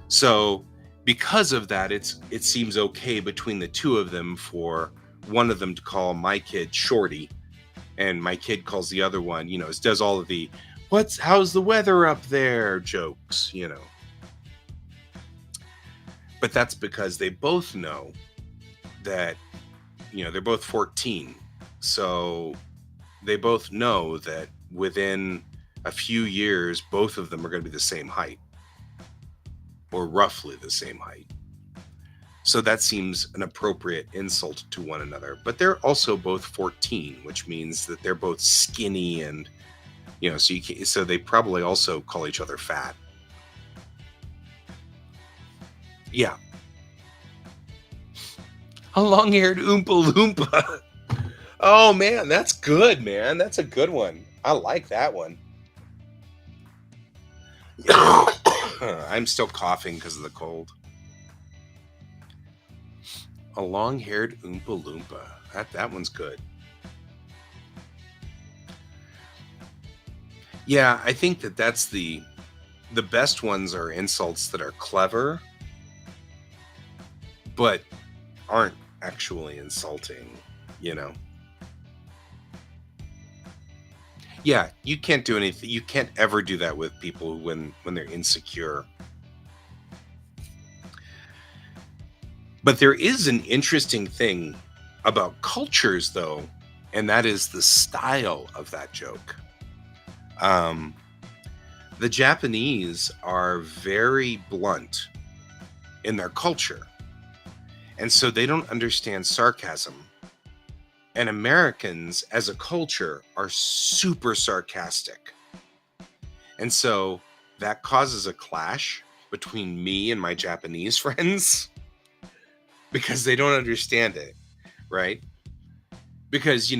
So because of that, it seems okay between the two of them for one of them to call my kid Shorty, and my kid calls the other one, does all of the how's the weather up there jokes, But that's because they both know that, they're both 14. So they both know that within a few years, both of them are going to be the same height, or roughly the same height. So that seems an appropriate insult to one another. But they're also both 14, which means that they're both skinny and, so they probably also call each other fat. Yeah. A long-haired Oompa Loompa. Oh, man, that's good, man. That's a good one. I like that one. I'm still coughing because of the cold. A long-haired Oompa Loompa. That one's good. Yeah, I think that's the best ones are insults that are clever, but aren't actually insulting, Yeah, you can't do anything. You can't ever do that with people when they're insecure. But there is an interesting thing about cultures, though, and that is the style of that joke. The Japanese are very blunt in their culture, and so they don't understand sarcasm. And Americans, as a culture, are super sarcastic. And so that causes a clash between me and my Japanese friends because they don't understand it, right? Because,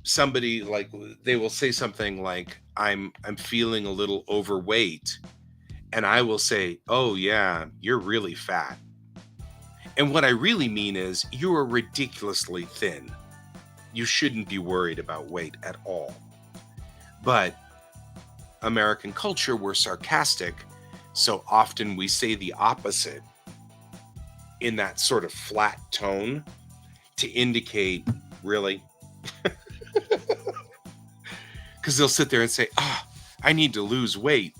somebody, like, they will say something like, I'm feeling a little overweight. And I will say, oh yeah, you're really fat. And what I really mean is, you are ridiculously thin. You shouldn't be worried about weight at all. But American culture, we're sarcastic, so often we say the opposite in that sort of flat tone to indicate, really? because they'll sit there and say, I need to lose weight.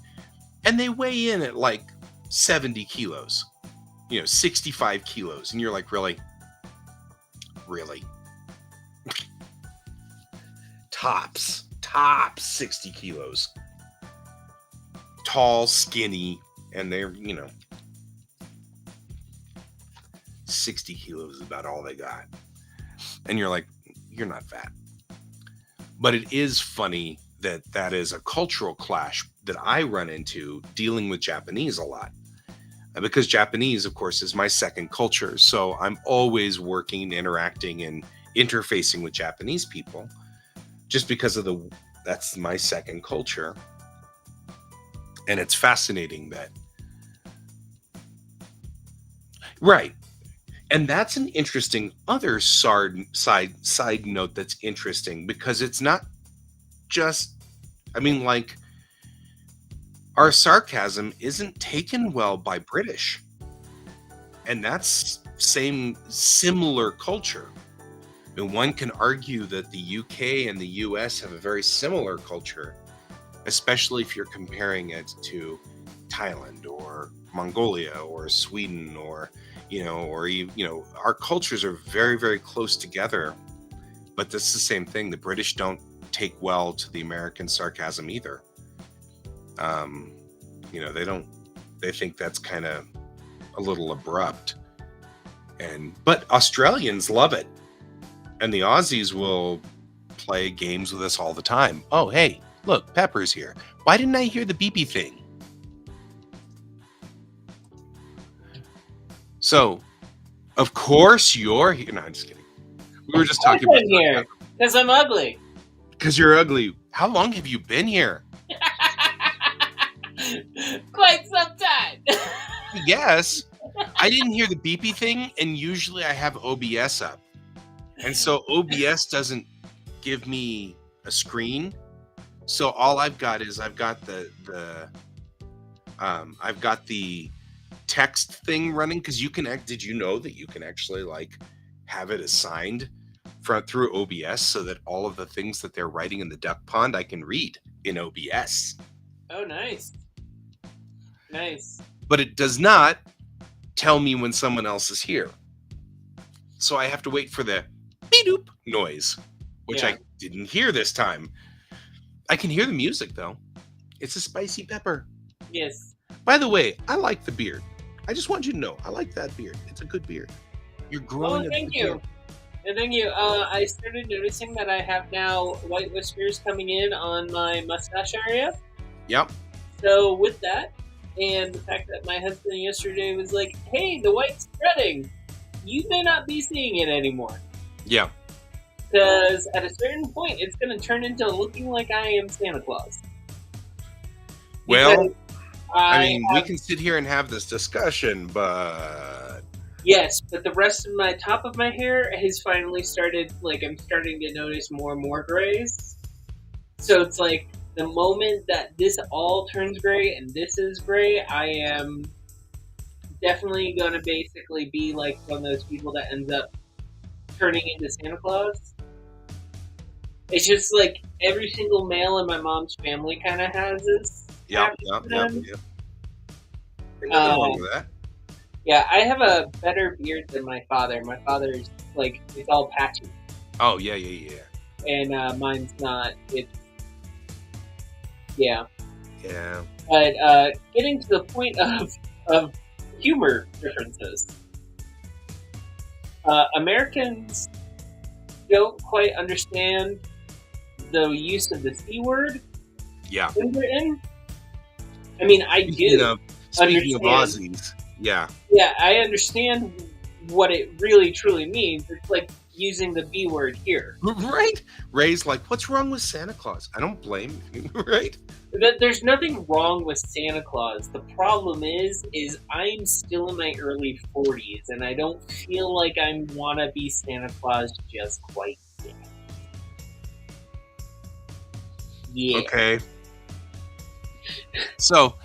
And they weigh in at like 70 kilos, 65 kilos. And you're like, really? Really? Tops 60 kilos. Tall, skinny, and they're, 60 kilos is about all they got. And you're like, you're not fat. But it is funny that is a cultural clash that I run into dealing with Japanese a lot. Because Japanese, of course, is my second culture. So I'm always working, interacting, and interfacing with Japanese people just because of that's my second culture. And it's fascinating that. Right. And that's an interesting other side note that's interesting, because it's not just, our sarcasm isn't taken well by British. And that's similar culture. And one can argue that the UK and the US have a very similar culture, especially if you're comparing it to Thailand or Mongolia or Sweden or our cultures are very, very close together. But that's the same thing. The British don't take well to the American sarcasm either. They think that's kind of a little abrupt. But Australians love it. And the Aussies will play games with us all the time. Oh, hey, look, Pepper's here. Why didn't I hear the beepy thing? So, of course you're here. No, I'm just kidding. We were just talking about here because I'm ugly. Because you're ugly. How long have you been here? Quite some time. Yes. I didn't hear the beepy thing, and usually I have OBS up. And so OBS doesn't give me a screen. So all I've got is I've got the text thing running, because did you know that you can actually have it assigned through OBS so that all of the things that they're writing in the duck pond I can read in OBS. Oh, nice. Nice. But it does not tell me when someone else is here. So I have to wait for the beep-doop noise, which I didn't hear this time. I can hear the music, though. It's a spicy pepper. Yes. By the way, I like the beard. I just want you to know, I like that beard. It's a good beard. You're growing. Oh, thank you. Thank you. I started noticing that I have now white whiskers coming in on my mustache area. Yep. So with that, and the fact that my husband yesterday was like, hey, the white's spreading, you may not be seeing it anymore. Yeah. Because at a certain point, it's going to turn into looking like I am Santa Claus. Well, we can sit here and have this discussion, but... Yes, but the rest of my top of my hair has finally started, I'm starting to notice more and more grays. So it's like, the moment that this all turns gray and this is gray, I am definitely going to basically be like one of those people that ends up turning into Santa Claus. It's just like every single male in my mom's family kind of has this. Yep. Nothing wrong with that. Yeah, I have a better beard than my father. My father's it's all patchy. Oh, yeah. And mine's not. It's yeah. But getting to the point of humor differences, Americans don't quite understand the use of the C word. Yeah. In Britain. I mean, I do. Speaking of Aussies, yeah. Yeah, I understand what it really truly means. It's like using the B word here. Right? Ray's like, what's wrong with Santa Claus? I don't blame you, right? There's nothing wrong with Santa Claus. The problem is I'm still in my early 40s, and I don't feel like I want to be Santa Claus just quite yet. Yeah. Okay. So...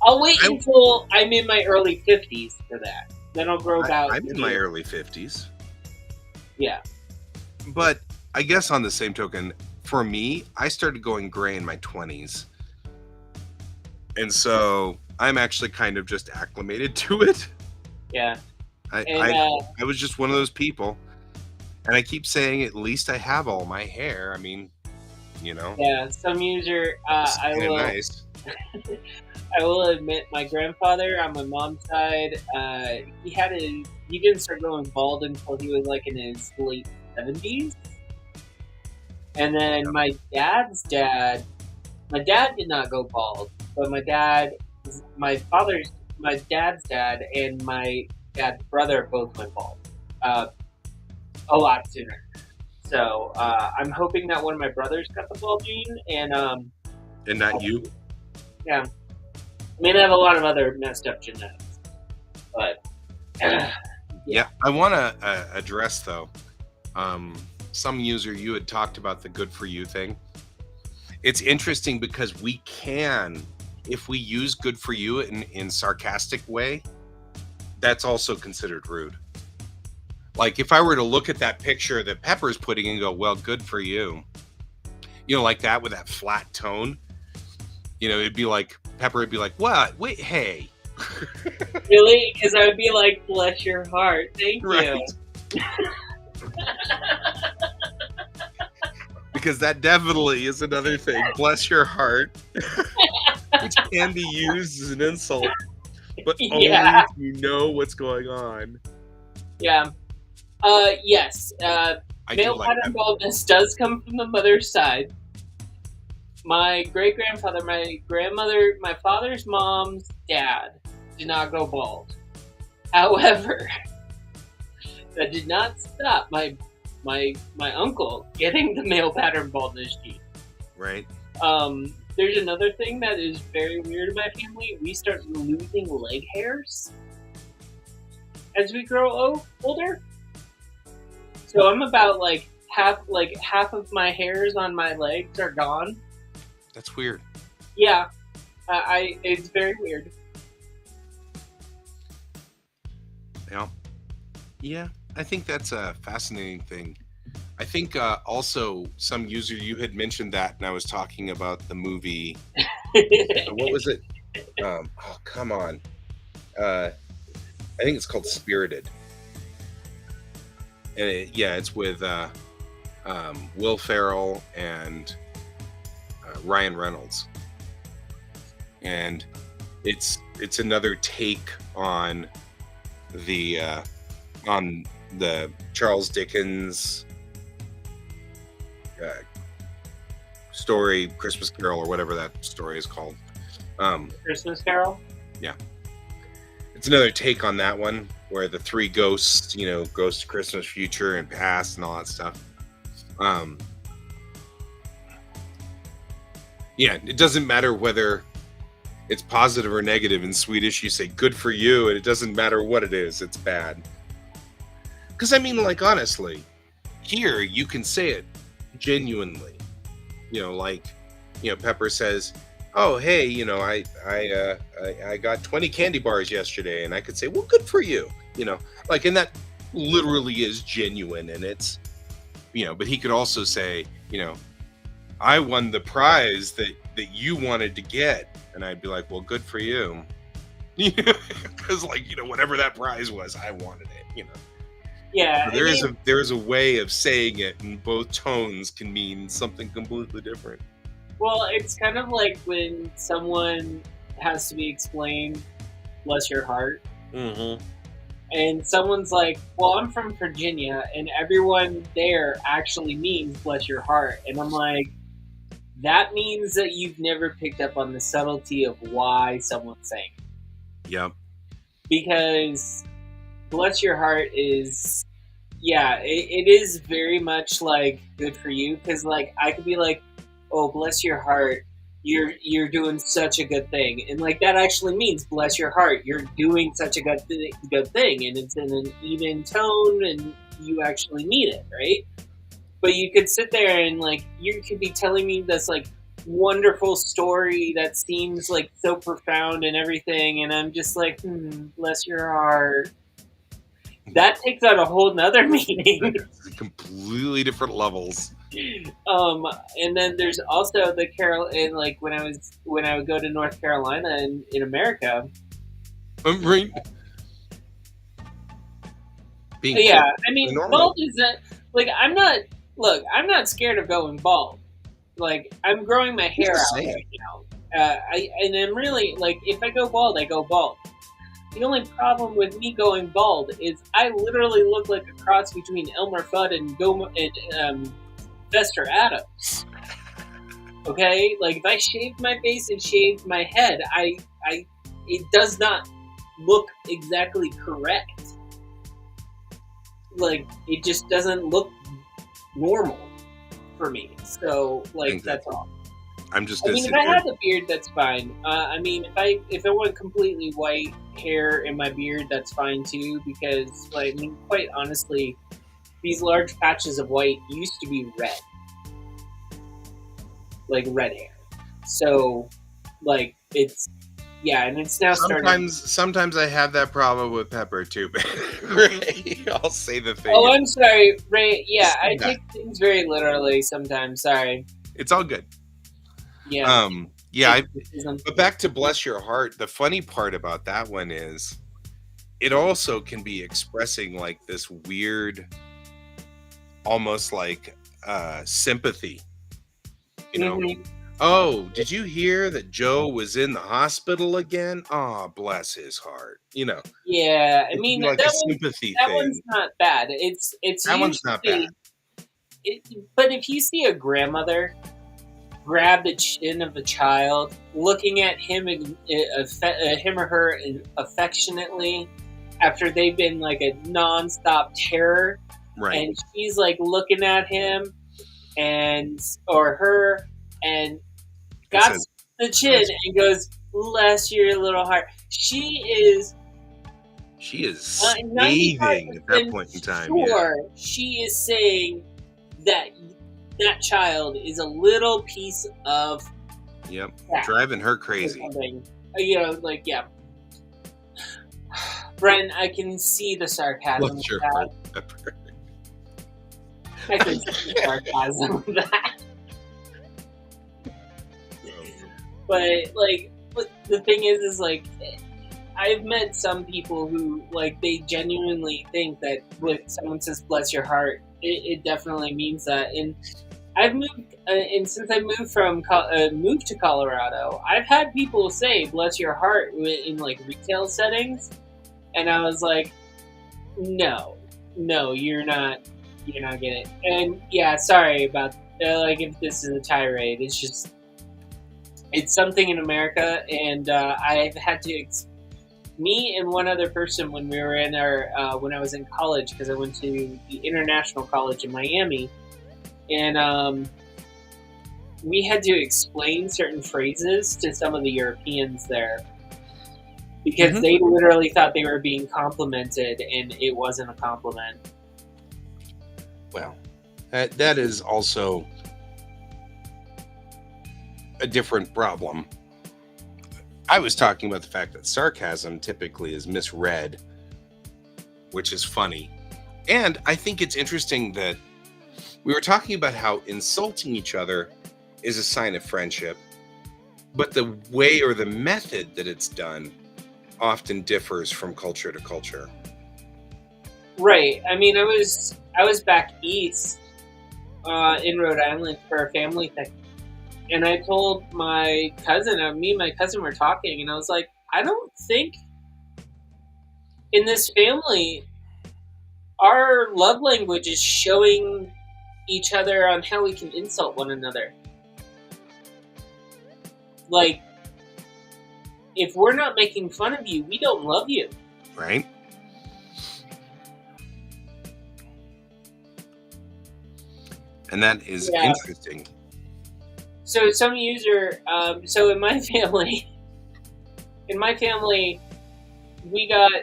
I'll wait until I'm in my early 50s for that. Then I'll grow out. I'm in my early 50s. Yeah. But I guess on the same token, for me, I started going gray in my 20s. And so I'm actually kind of just acclimated to it. Yeah. I, And I, I was just one of those people. And I keep saying, at least I have all my hair. I mean, yeah, some user, it's kind of nice. I will admit, my grandfather on my mom's side, he didn't start going bald until he was like in his late 70s. And then my dad did not go bald, but my dad's dad and my dad's brother both went bald, a lot sooner. So I'm hoping that one of my brothers got the bald gene, and not you. Yeah, I mean, I have a lot of other messed up genetics, but yeah. I want to address though. Some user, you had talked about the good for you thing. It's interesting because we can, if we use good for you in sarcastic way, that's also considered rude. Like if I were to look at that picture that Pepper's putting and go, well, good for you, like that with that flat tone, it'd be like, Pepper would be like, what? Wait, hey. Really? Because I would be like, bless your heart. Thank you. Because that definitely is another thing. Bless your heart. Which can be used as an insult. But only if you know what's going on. Yeah. Yes. Male pattern baldness does come from the mother's side. My great-grandfather, my grandmother, my father's mom's dad did not go bald. However, that did not stop my uncle getting the male pattern baldness gene. Right. There's another thing that is very weird in my family. We start losing leg hairs as we grow older. So I'm about half of my hairs on my legs are gone. That's weird. Yeah, it's very weird. Yeah, I think that's a fascinating thing. I think also some user, you had mentioned that, and I was talking about the movie. What was it? Oh, come on. I think it's called Spirited. And it's with Will Ferrell and Ryan Reynolds. And it's another take on the Charles Dickens story, Christmas Carol, or whatever that story is called. Christmas Carol? Yeah. It's another take on that one, where the three ghosts, ghost Christmas future and past and all that stuff. It doesn't matter whether it's positive or negative. In Swedish, you say good for you, and it doesn't matter what it is, it's bad. Because, honestly, here you can say it genuinely. Pepper says, oh, hey, I got 20 candy bars yesterday, and I could say, well, good for you. And that literally is genuine, and it's, but he could also say, I won the prize that you wanted to get. And I'd be like, well, good for you. Because, whatever that prize was, I wanted it, Yeah. So there is a way of saying it, and both tones can mean something completely different. Well, it's kind of like when someone has to be explained, bless your heart. Mm-hmm. And someone's like, well, I'm from Virginia, and everyone there actually means bless your heart. And I'm like, that means that you've never picked up on the subtlety of why someone's saying it. Yep. Because bless your heart is, it is very much like good for you. Because I could be like, oh, bless your heart, you're doing such a good thing, and that actually means bless your heart, you're doing such a good thing, and it's in an even tone, and you actually mean it, right? But you could sit there and you could be telling me this wonderful story that seems so profound and everything, and I'm just like, bless your heart. that takes on a whole nother meaning. Completely different levels. And then there's also the and like when I would go to North Carolina in America. Right. Being Yeah, I mean, normal. bald is that like I'm not scared of going bald. Like I'm growing my hair out right now. I'm really like if I go bald, I go bald. The only problem with me going bald is I literally look like a cross between Elmer Fudd and Fester Adams. Okay, like if I shaved my face and shaved my head, it does not look exactly correct. Like it just doesn't look normal for me. So like that's all. I'm just. I mean, if I had a beard, that's fine. I mean, if I went completely white hair in my beard, that's fine too. Because like, I mean, quite honestly, these large patches of white used to be red, like red hair. So, like it's and it's now starting. Sometimes I have that problem with pepper too. Ray, I'll say the thing. Oh, I'm sorry, Ray. Yeah, I take things very literally sometimes. Sorry. It's all good. Yeah. But back to Bless Your Heart. The funny part about that one is, it also can be expressing like this weird, almost like sympathy. You know. Mm-hmm. Oh, did you hear that Joe was in the hospital again? Oh, bless his heart. You know. Yeah, I mean like a sympathy that thing. one's not bad. It's that one's not bad. But if you see a grandmother grab the chin of a child, looking at him or her affectionately after they've been like a nonstop terror, right? And she's like looking at him or her and got the chin and goes, "Bless your little heart." She is scathing at that point in time. Sure, she is saying that child is a little piece of driving her crazy. You know, like Brent, I can see the sarcasm. Bless your heart, Pepper. I can see the sarcasm of that. But the thing is like, I've met some people who like they genuinely think that when someone says "bless your heart," it definitely means that. And I've moved, and since I moved to Colorado, I've had people say "bless your heart" in like retail settings, and I was like, "No, you're not getting it." And yeah, sorry about like if this is a tirade. It's just it's something in America, and I've had to. Me and one other person when we were in when I was in college, because I went to the International College in Miami, and we had to explain certain phrases to some of the Europeans there because they literally thought they were being complimented and it wasn't a compliment. Well, that is also a different problem. I was talking about the fact that sarcasm typically is misread, which is funny. And I think it's interesting that we were talking about how insulting each other is a sign of friendship, but the way or the method that it's done often differs from culture to culture. Right. I mean, I was back east in Rhode Island for a family thing. And I told my cousin, me and my cousin were talking, and I was like, I don't think in this family our love language is showing each other on how we can insult one another. Like, if we're not making fun of you, we don't love you. Right? And that is interesting. So some user, so in my family, we got,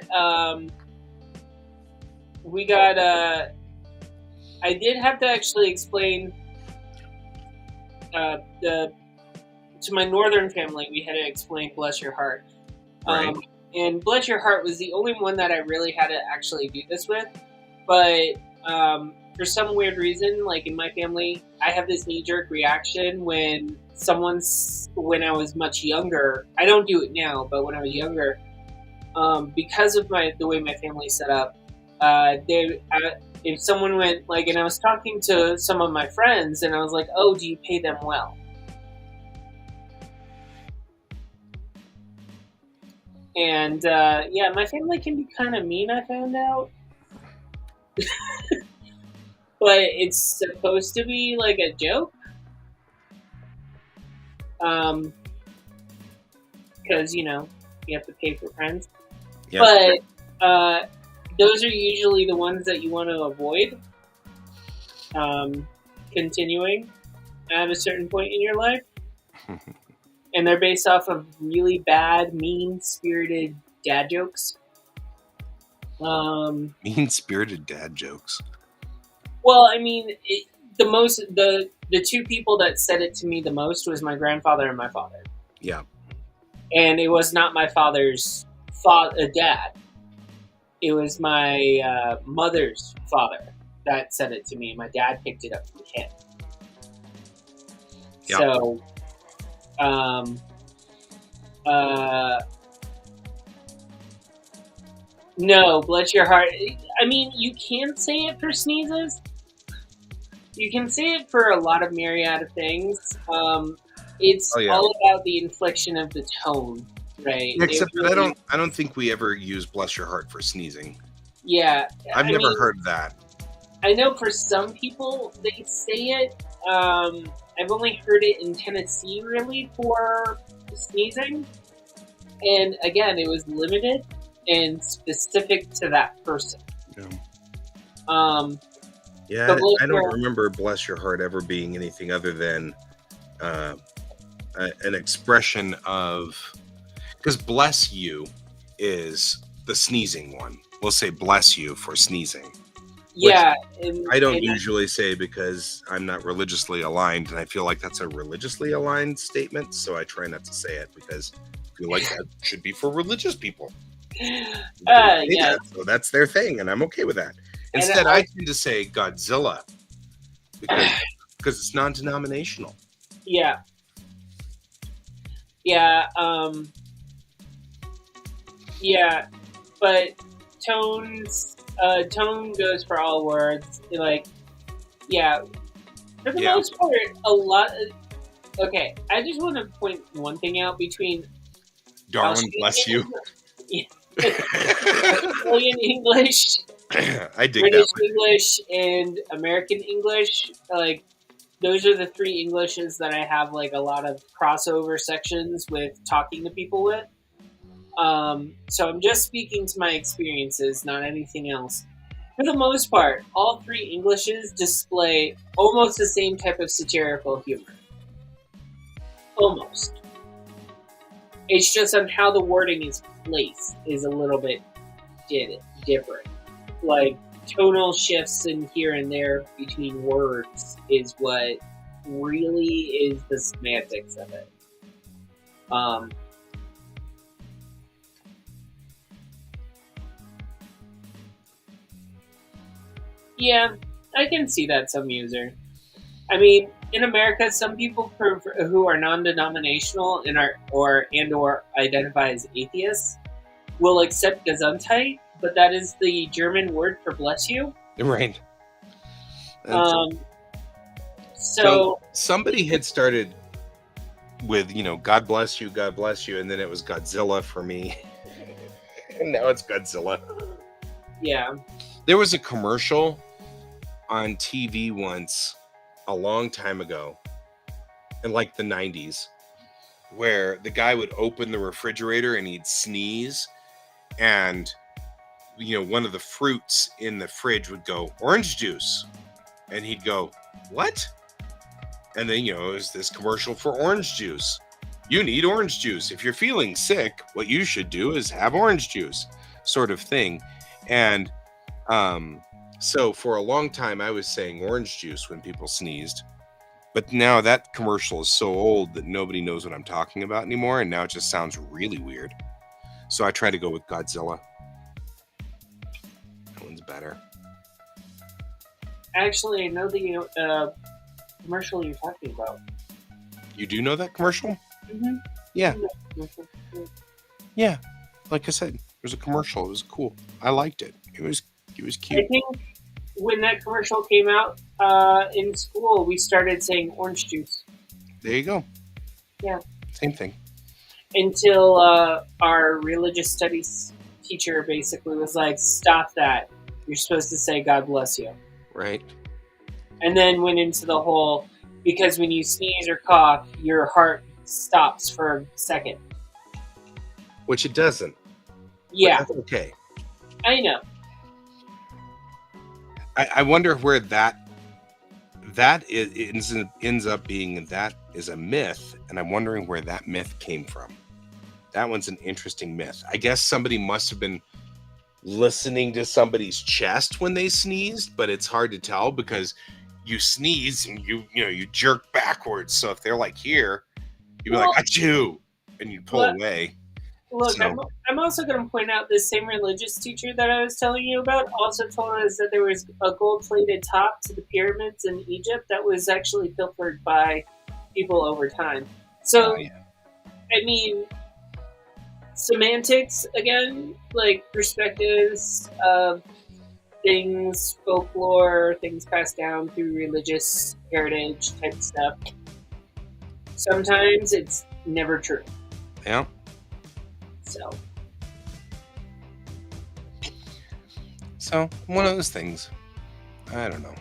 I did have to actually explain, to my northern family, we had to explain "bless your heart." Right. And Bless Your Heart was the only one that I really had to actually do this with. But for some weird reason, like in my family, I have this knee-jerk reaction when when I was much younger. I don't do it now, but when I was younger, because of the way my family's set up, if someone went like, and I was talking to some of my friends, and I was like, "Oh, do you pay them well?" And yeah, my family can be kind of mean, I found out. But it's supposed to be like a joke. Because, you have to pay for friends. Yep. But those are usually the ones that you want to avoid continuing at a certain point in your life. And they're based off of really bad, mean-spirited dad jokes. Mean-spirited dad jokes. Well, I mean, the two people that said it to me the most was my grandfather and my father. Yeah. And it was not my father's dad. It was my mother's father that said it to me. My dad picked it up from him. Yeah. So, no, Bless Your Heart. I mean, you can say it for sneezes. You can say it for a lot of myriad of things. It's all about the inflection of the tone, right? Except really, I don't think we ever use Bless Your Heart for sneezing. Yeah. I've never heard that. I know for some people they say it. I've only heard it in Tennessee really for sneezing. And again, it was limited and specific to that person. Yeah. I don't remember Bless Your Heart ever being anything other than an expression of, because bless you is the sneezing one. We'll say bless you for sneezing. Yeah. I don't usually say because I'm not religiously aligned, and I feel like that's a religiously aligned statement, so I try not to say it because I feel like that should be for religious people. Yeah. So that's their thing, and I'm okay with that. Instead, I tend to say Godzilla because it's non-denominational. Yeah. Yeah. Yeah. But tone goes for all words. Like, yeah. For the most part, a lot. Okay, I just want to point one thing out between Darwin, bless you. Australian English, I dig British that one. English, and American English. Like, those are the three Englishes that I have like a lot of crossover sections with talking to people with. So I'm just speaking to my experiences, not anything else. For the most part, all three Englishes display almost the same type of satirical humor. Almost. It's just on how the wording is placed is a little bit different. Like, tonal shifts in here and there between words is what really is the semantics of it. Yeah, I can see that some user. I mean, in America, some people who are non-denominational or identify as atheists will accept Gesundheit, but that is the German word for bless you. Right. So somebody had started with, God bless you, and then it was Godzilla for me. And now it's Godzilla. Yeah. There was a commercial on TV once a long time ago in like the 90s where the guy would open the refrigerator and he'd sneeze and one of the fruits in the fridge would go orange juice and he'd go, what? And then it was this commercial for orange juice. You need orange juice. If you're feeling sick, what you should do is have orange juice, sort of thing. And so for a long time, I was saying orange juice when people sneezed. But now that commercial is so old that nobody knows what I'm talking about anymore. And now it just sounds really weird. So I try to go with Godzilla. That one's better. Actually, I know the commercial you're talking about. You do know that commercial? Mm-hmm. Yeah. Yeah. Like I said, it was a commercial. It was cool. I liked it. It was I cute. think when that commercial came out in school, we started saying orange juice. There you go. Yeah. Same thing. Until our religious studies teacher basically was like, stop that. You're supposed to say God bless you. Right. And then went into the whole, because when you sneeze or cough, your heart stops for a second. Which it doesn't. Yeah. But that's okay. I know. I wonder where that ends up being, that is a myth, and I'm wondering where that myth came from. That one's an interesting myth. I guess somebody must have been listening to somebody's chest when they sneezed, but it's hard to tell because you sneeze and you jerk backwards. So if they're like here, you'd be like, achoo, and you pull away. Look, So- I'm also going to point out this same religious teacher that I was telling you about also told us that there was a gold-plated top to the pyramids in Egypt that was actually pilfered by people over time. So, Oh, yeah. I mean, semantics, again, like perspectives of things, folklore, things passed down through religious heritage type stuff. Sometimes it's never true. Yeah. So one of those things. I don't know.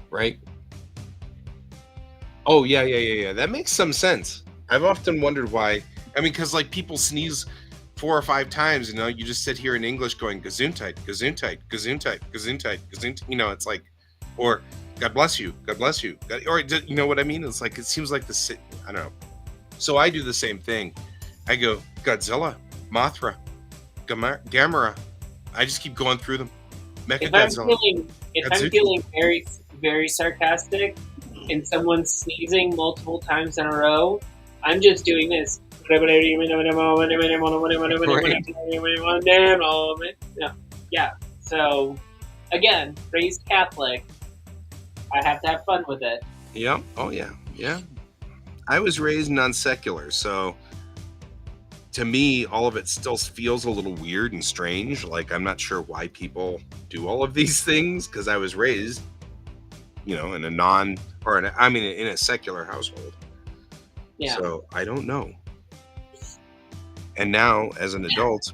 Right? Oh, yeah. That makes some sense. I've often wondered why. I mean, because like people sneeze 4 or 5 times, you just sit here in English going gesundheit, gesundheit, gesundheit, gesundheit, gesundheit. It's like, or God bless you, or you know what I mean? It's like, it seems like I don't know. So I do the same thing. I go Godzilla, Mothra, Gamera. I just keep going through them. If I'm feeling very, very sarcastic and someone's sneezing multiple times in a row, I'm just doing this. Yeah. So, again, raised Catholic, I have to have fun with it. Yeah. Oh, yeah. Yeah. I was raised non-secular, so to me, all of it still feels a little weird and strange. Like, I'm not sure why people do all of these things, because I was raised, in a secular household. Yeah. So I don't know. And now, as an adult,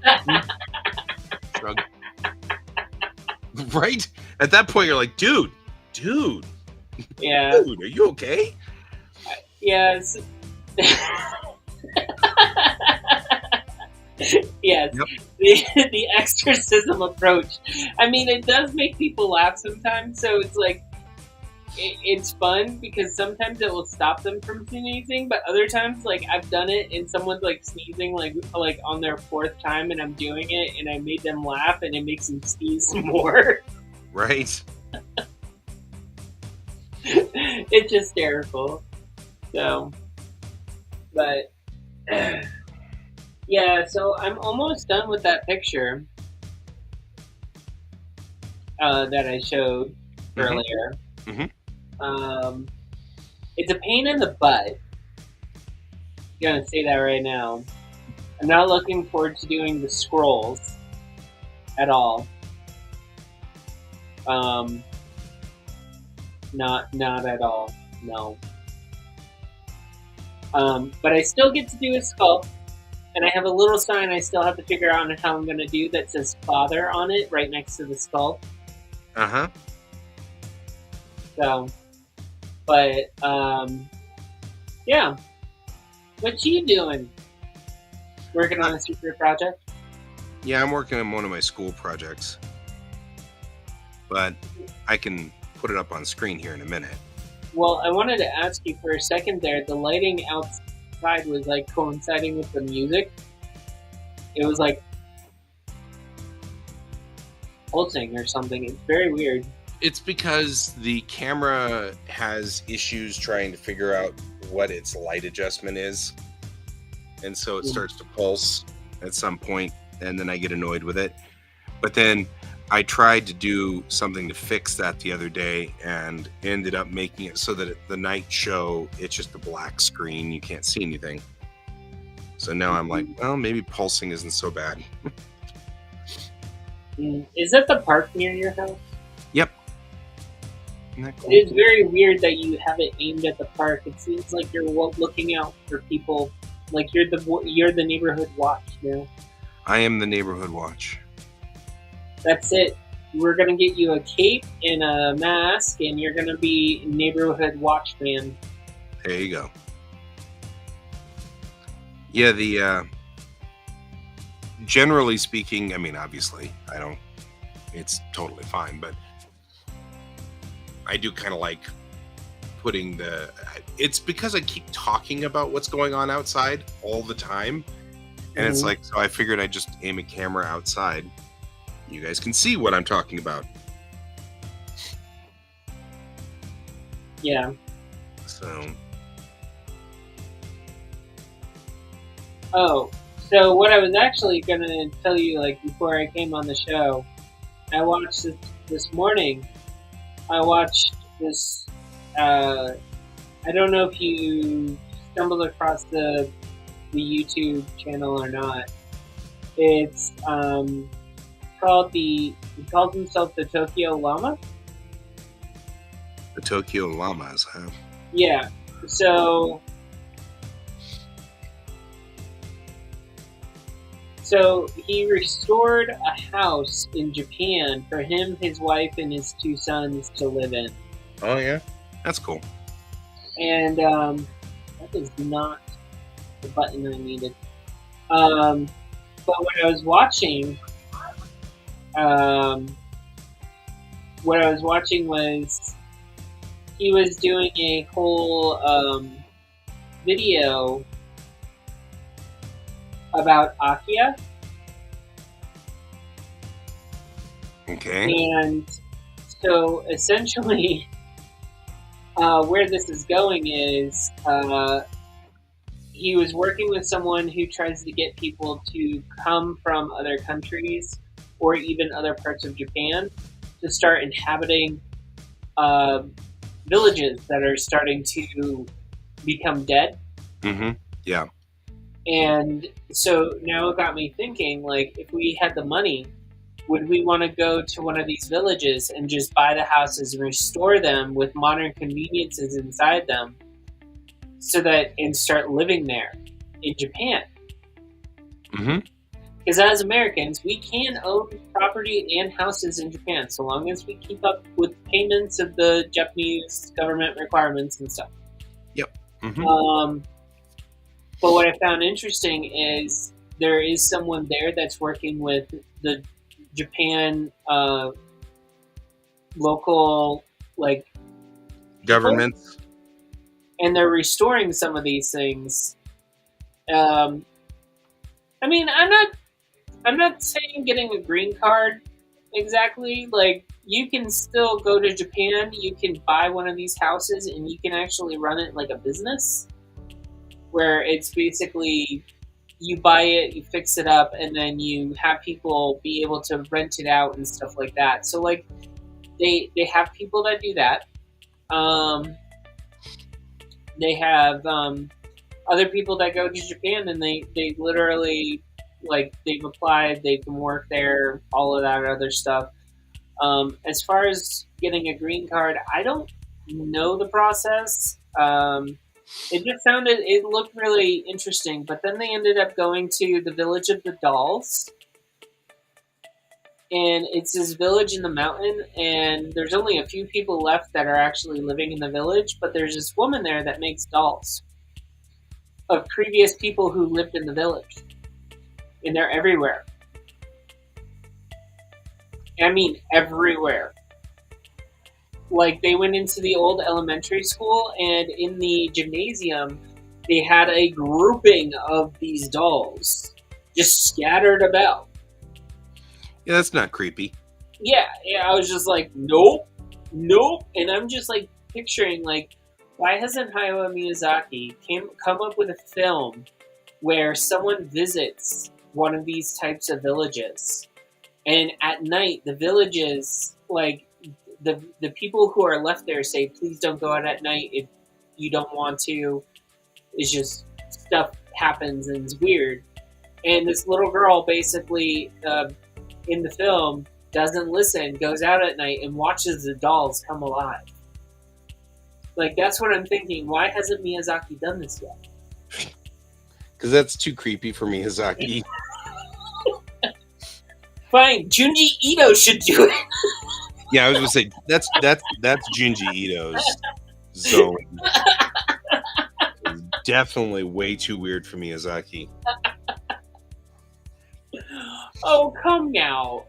shrug. Right? At that point, you're like, dude, Yeah. dude, are you okay? Yes. Yes. Yep. The exorcism approach. I mean, it does make people laugh sometimes, so it's like, it's fun because sometimes it will stop them from sneezing, but other times, like, I've done it and someone's like sneezing like on their 4th time and I'm doing it and I made them laugh and it makes them sneeze some more. Right. It's hysterical. So, but yeah, so I'm almost done with that picture that I showed earlier. Mm-hmm. It's a pain in the butt. I'm gonna say that right now. I'm not looking forward to doing the scrolls at all. Not at all. No. But I still get to do a sculpt, and I have a little sign I still have to figure out how I'm gonna do that says Father on it right next to the sculpt. Uh-huh. So, but, yeah. What you doing? Working on a secret project? Yeah, I'm working on one of my school projects. But I can put it up on screen here in a minute. Well, I wanted to ask you for a second there. The lighting outside was like coinciding with the music. It was like pulsing or something. It's very weird. It's because the camera has issues trying to figure out what its light adjustment is. And so it starts to pulse at some point, and then I get annoyed with it. But then I tried to do something to fix that the other day and ended up making it so that at the night show, it's just a black screen. You can't see anything. So now I'm like, well, maybe pulsing isn't so bad. Is that the park near your house? Yep. Isn't that cool? It is very weird that you have it aimed at the park. It seems like you're looking out for people. Like you're the neighborhood watch now. I am the neighborhood watch. That's it. We're gonna get you a cape and a mask, and you're gonna be neighborhood watchman. There you go. Yeah, generally speaking, I mean, obviously, it's totally fine, but I do kind of like putting it's because I keep talking about what's going on outside all the time. And it's like, so I figured I'd just aim a camera outside. You guys can see what I'm talking about. Yeah. So. Oh, so what I was actually going to tell you, like, before I came on the show, I watched this morning. I watched this, I don't know if you stumbled across the YouTube channel or not. It's, he calls himself the Tokyo Llama. The Tokyo Llamas, huh? Yeah. So he restored a house in Japan for him, his wife, and his 2 sons to live in. Oh yeah, that's cool. And that is not the button I needed. But what I was watching. What I was watching was he was doing a whole video about Akia. Okay. And so essentially where this is going is he was working with someone who tries to get people to come from other countries or even other parts of Japan to start inhabiting villages that are starting to become dead. Mm-hmm. Yeah. And so now it got me thinking, like, if we had the money, would we want to go to one of these villages and just buy the houses and restore them with modern conveniences inside them and start living there in Japan? Mm-hmm. Because as Americans, we can own property and houses in Japan so long as we keep up with payments of the Japanese government requirements and stuff. Yep. Mm-hmm. But what I found interesting is there is someone there that's working with the Japan local governments, and they're restoring some of these things. I mean, I'm not saying getting a green card exactly. Like, you can still go to Japan, you can buy one of these houses, and you can actually run it like a business, where it's basically you buy it, you fix it up, and then you have people be able to rent it out and stuff like that. So, like, they have people that do that. They have other people that go to Japan and they literally, like, they've applied, they can work there, all of that other stuff. As far as getting a green card, I don't know the process. It looked really interesting, but then they ended up going to the Village of the Dolls. And it's this village in the mountain, and there's only a few people left that are actually living in the village, but there's this woman there that makes dolls of previous people who lived in the village. And they're everywhere. I mean, everywhere. Like, they went into the old elementary school, and in the gymnasium, they had a grouping of these dolls just scattered about. Yeah, that's not creepy. Yeah, I was just like, nope. And I'm just, like, picturing, like, Why hasn't Hayao Miyazaki come up with a film where someone visits one of these types of villages, and at night the villages, like the people who are left there, say, please don't go out at night if you don't want to. It's just stuff happens and it's weird. And this little girl basically in the film doesn't listen, goes out at night and watches the dolls come alive. Like, that's what I'm thinking. Why hasn't Miyazaki done this yet? Because that's too creepy for Miyazaki. Fine, Junji Ito should do it. Yeah, I was gonna say that's Junji Ito's zone. It's definitely way too weird for Miyazaki. Oh, come now.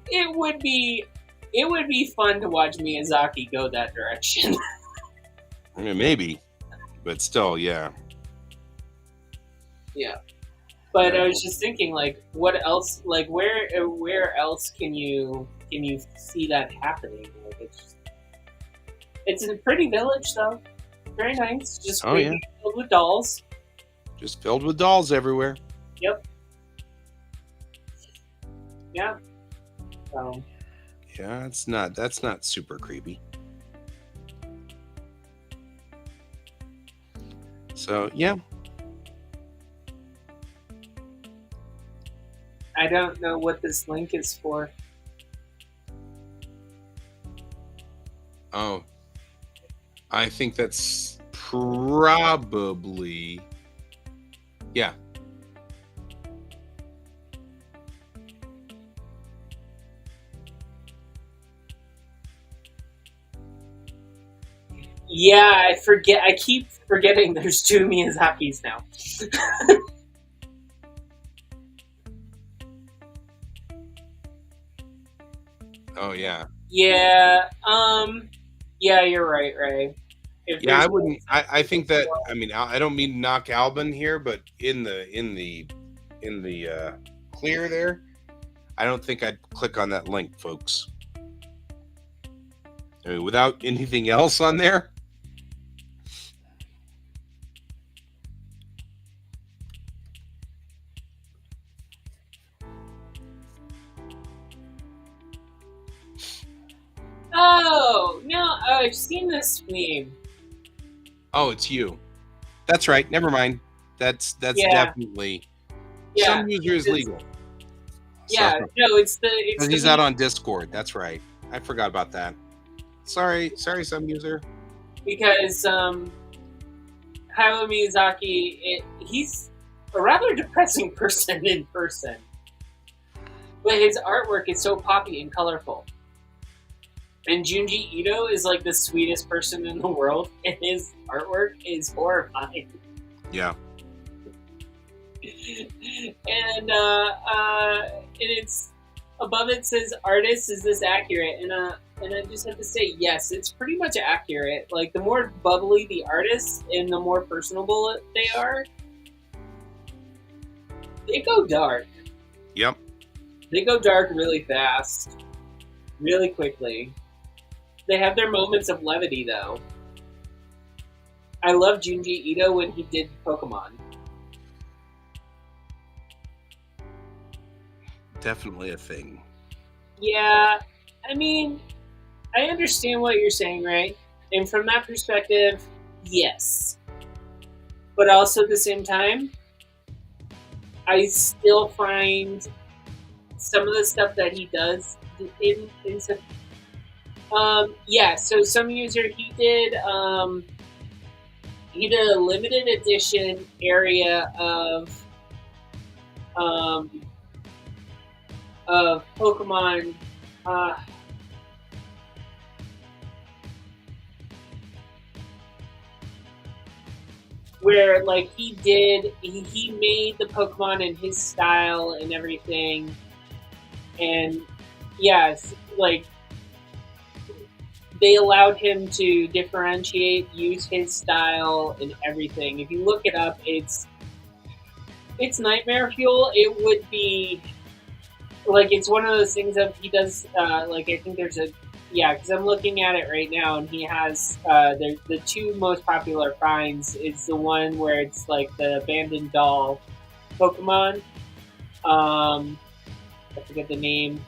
It would be fun to watch Miyazaki go that direction. I mean, maybe, but still, yeah. Yeah. But I was just thinking, like, what else? Like, where else can you see that happening? Like, it's a pretty village, though. Very nice. Just filled with dolls. Just filled with dolls everywhere. Yep. Yeah. So. Yeah, that's not super creepy. So yeah. I don't know what this link is for. Oh, I think that's probably, yeah. Yeah, I forget. I keep forgetting there's two Miyazakis now. Oh yeah. Yeah. Yeah, you're right, Ray. Yeah, I wouldn't. I think that. I mean, I don't mean to knock Albin here, but in the clear there, I don't think I'd click on that link, folks. I mean, without anything else on there. Oh no! I've seen this meme. Oh, it's you. That's right. Never mind. That's definitely some user is legal. Yeah, so, no, it's he's out on Discord. That's right. I forgot about that. Sorry, some user. Because Hayao Miyazaki, he's a rather depressing person in person, but his artwork is so poppy and colorful. And Junji Ito is like the sweetest person in the world, and his artwork is horrifying. Yeah. And it's above it says, "Artist, is this accurate?" And I just have to say, yes, it's pretty much accurate. Like, the more bubbly the artist and the more personable they are, they go dark. Yep. They go dark really fast, really quickly. They have their moments of levity, though. I love Junji Ito when he did Pokemon. Definitely a thing. Yeah, I mean, I understand what you're saying, right? And from that perspective, yes. But also at the same time, I still find some of the stuff that he does in some... so some user, he did a limited edition area of Pokemon, where, like, he made the Pokemon in his style and everything, and yes, like, they allowed him to differentiate, use his style and everything. If you look it up, it's nightmare fuel. It would be like, it's one of those things that he does. Like, I think there's a Yeah, because I'm looking at it right now, and he has the two most popular finds. Is the one where it's like the abandoned doll Pokemon. I forget the name,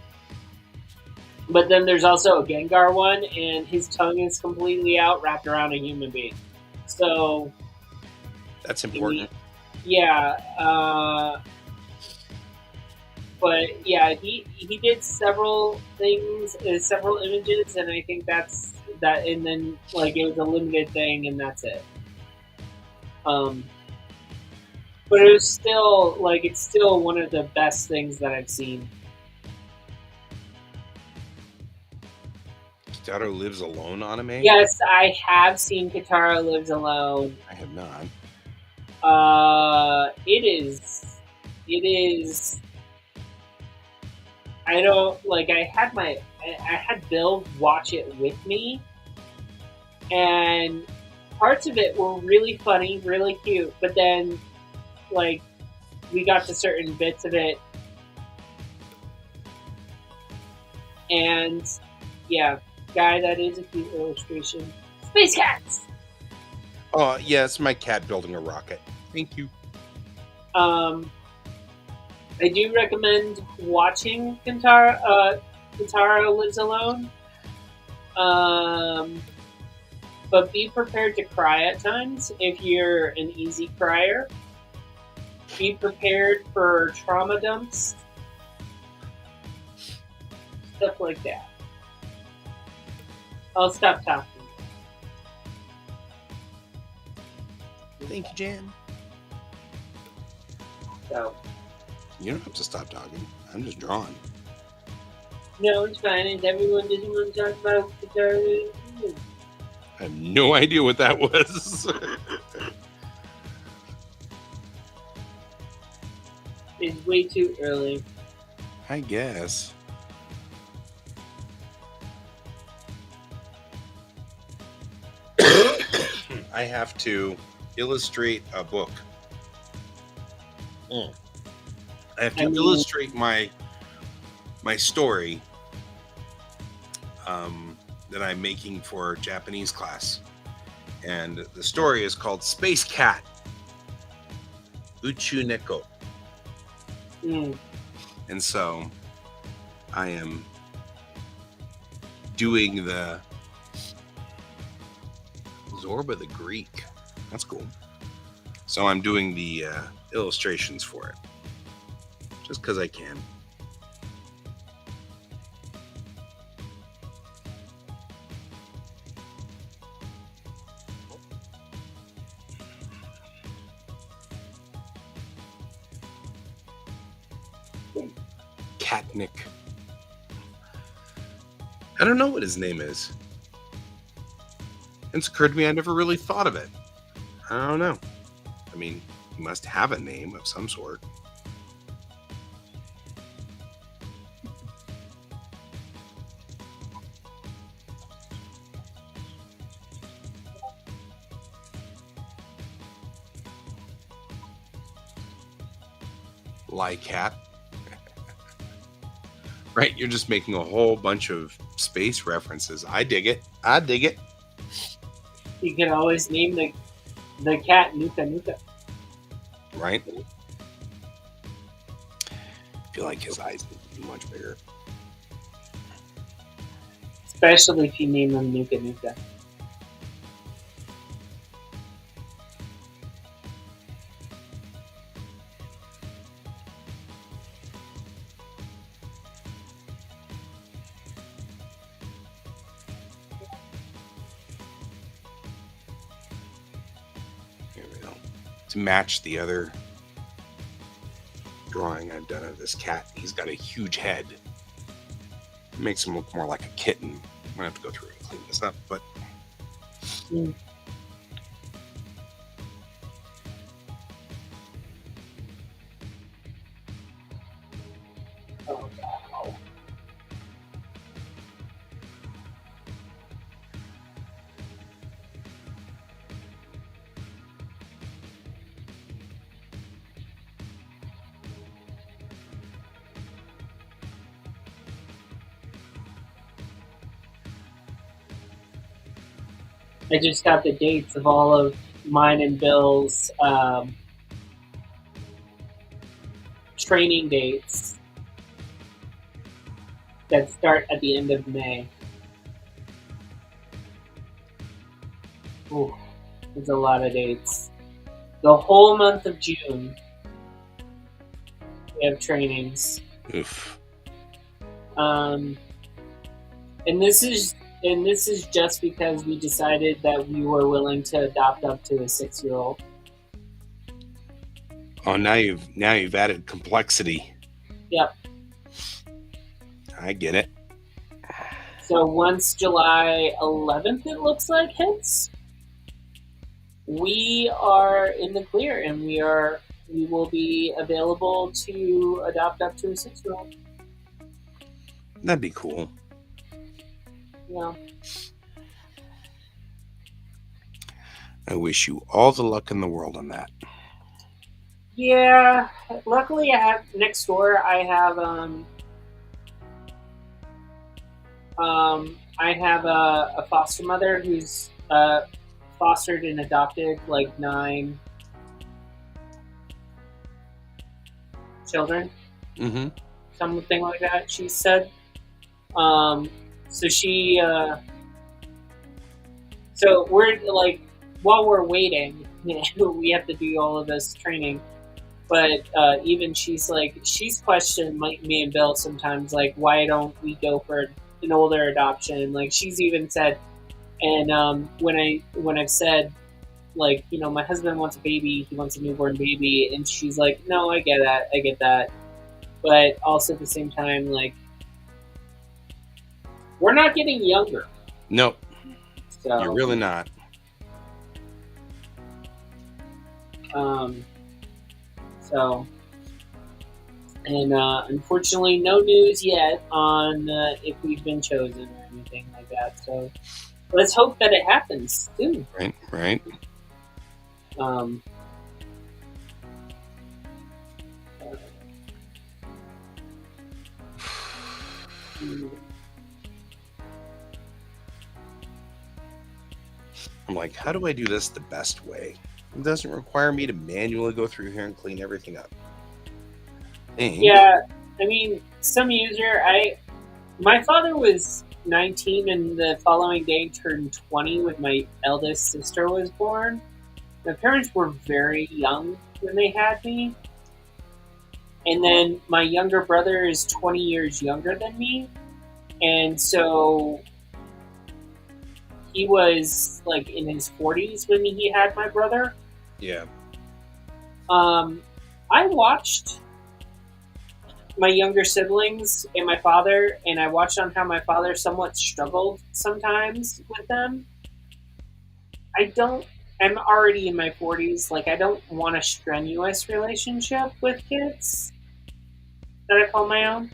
but then there's also a Gengar one, and his tongue is completely out, wrapped around a human being. So That's important. yeah, but yeah, he did several things, several images, and I think that's that. And then like it was a limited thing, and that's it. Um, but it was still like it's still one of the best things that I've seen. Kitaro Lives Alone anime? Yes, I have seen Katara Lives Alone. I have not. It is. I don't like. I had Bill watch it with me, and parts of it were really funny, really cute. But then, like, we got to certain bits of it, and yeah, guy, that is a cute illustration. Space cats. Oh, yeah, it's my cat building a rocket. Thank you. I do recommend watching Kintaro Lives Alone. But be prepared to cry at times if you're an easy crier. Be prepared for trauma dumps, stuff like that. I'll stop talking. Thank you, Jan. So, You don't have to stop talking. I'm just drawing. no, it's fine. And everyone doesn't want to talk about Kintaro. I have no idea what that was. It's way too early. I guess. I have to illustrate a book. I have to illustrate my story that I'm making for Japanese class. And the story is called Space Cat Uchu Neko. And so I am doing the Zorba the Greek. That's cool. So I'm doing the illustrations for it. Just because I can. Catnick. I don't know what his name is. It's occurred to me I never really thought of it. I don't know. I mean, he must have a name of some sort. Lycat. Right, you're just making a whole bunch of space references. I dig it. I dig it. You can always name the cat Nuka Nuka. Right? I feel like his eyes need to be much bigger. Especially if you name him Nuka Nuka. Here we go. To match the other drawing I've done of this cat, he's got a huge head. It makes him look more like a kitten. I'm gonna have to go through and clean this up, but Oh, wow. I just got the dates of all of mine and Bill's training dates that start at the end of May. Ooh, there's a lot of dates. The whole month of June, we have trainings. Oof. Um, and this is just because we decided that we were willing to adopt up to a 6-year-old. Oh, now you've added complexity. Yep. I get it. So once July 11th, it looks like, hits, we are in the clear, and we will be available to adopt up to a 6-year-old. That'd be cool. Yeah. I wish you all the luck in the world on that. Yeah. Luckily, I have next door. I have a foster mother who's fostered and adopted like 9 children, Mm-hmm. something like that. She said. So she. So we're like, while we're waiting, we have to do all of this training. But even she's questioned me and Bill sometimes, like, why don't we go for an older adoption? Like, she's even said, and when I've said, like, my husband wants a baby, he wants a newborn baby, and she's like, no, I get that, but also at the same time, like, we're not getting younger. Nope. So You're really not. So, and unfortunately, no news yet on if we've been chosen or anything like that. So, let's hope that it happens soon. Right. I'm like, how do I do this the best way? It doesn't require me to manually go through here and clean everything up. Dang. Yeah, I mean, some user. My father was 19, and the following day turned 20 when my eldest sister was born. My parents were very young when they had me. And then my younger brother is 20 years younger than me. And so he was like in his 40s when he had my brother. Yeah. I watched my younger siblings and my father, and I watched on how my father somewhat struggled sometimes with them. I'm already in my 40s. Like, I don't want a strenuous relationship with kids that I call my own.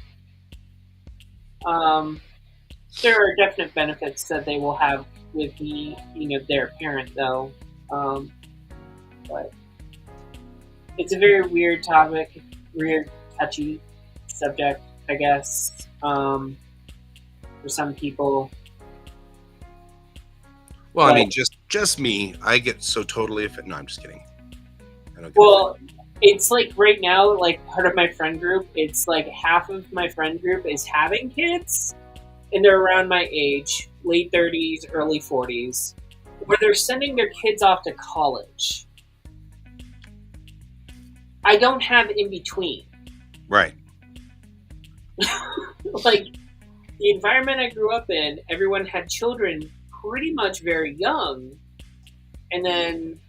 There are definite benefits that they will have with me, their parent, though. But it's a very weird topic, weird, touchy subject, I guess, for some people. Well, But, I mean, just me. I get so totally offended. No, I'm just kidding. I don't get well, it's like right now, like part of my friend group, it's like half of my friend group is having kids, and they're around my age, late 30s, early 40s, where they're sending their kids off to college. I don't have in between. right. Like, the environment I grew up in, everyone had children pretty much very young. And then,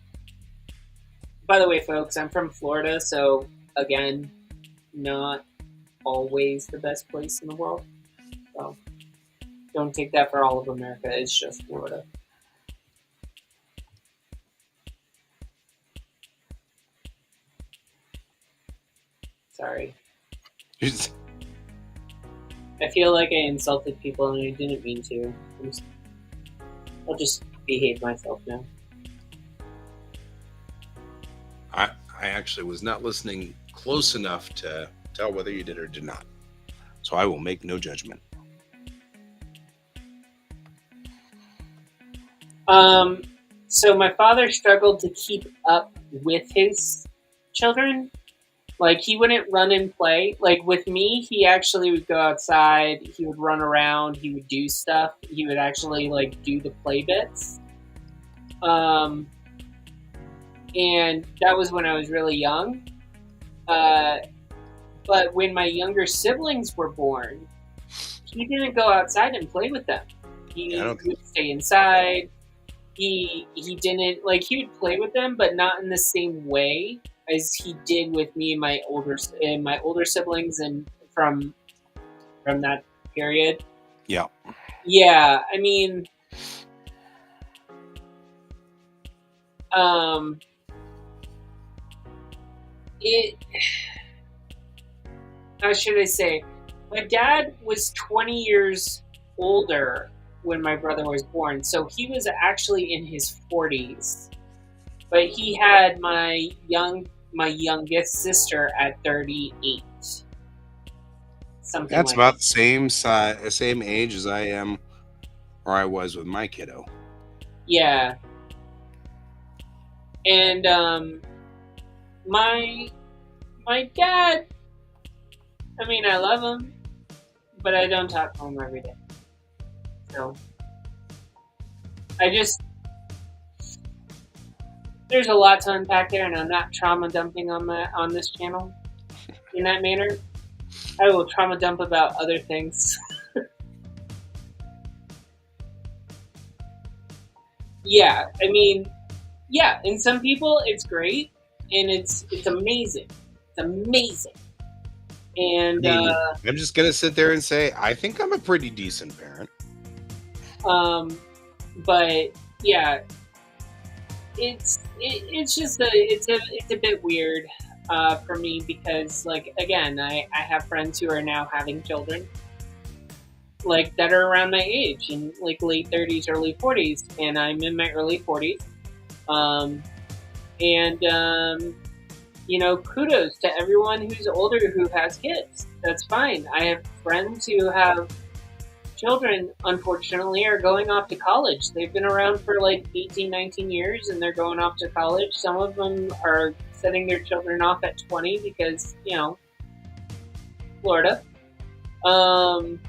by the way, folks, I'm from Florida, so again, not always the best place in the world. So don't take that for all of America. It's just Florida. Sorry. I feel like I insulted people and I didn't mean to. I'll just behave myself now. I actually was not listening close enough to tell whether you did or did not. So I will make no judgment. So my father struggled to keep up with his children. Like, he wouldn't run and play. Like, with me, he actually would go outside. He would run around. He would do stuff. He would actually, like, do the play bits. And that was when I was really young. But when my younger siblings were born, he didn't go outside and play with them. He would stay inside. He didn't, like, he would play with them, but not in the same way as he did with me and my older siblings, and from that period. Yeah. Yeah, I mean, it. How should I say? My dad was 20 years older when my brother was born, so he was actually in his 40s. But he had my youngest sister at 38. Something That's like about that. the same age as I am, or I was with my kiddo. Yeah. And my dad, I mean, I love him, but I don't talk to him every day. So there's a lot to unpack there, and I'm not trauma dumping on this channel in that manner. I will trauma dump about other things. Yeah, I mean, yeah, and some people it's great, and it's amazing. It's amazing. And I'm just gonna sit there and say I think I'm a pretty decent parent. But yeah, it's just it's a bit weird for me, because, like, again, I have friends who are now having children, like, that are around my age, in like late 30s, early 40s, and I'm in my early 40s. You know, kudos to everyone who's older who has kids. That's fine. I have friends who have children, unfortunately, are going off to college. They've been around for like 18, 19 years, and they're going off to college. Some of them are setting their children off at 20 because, you know, Florida. And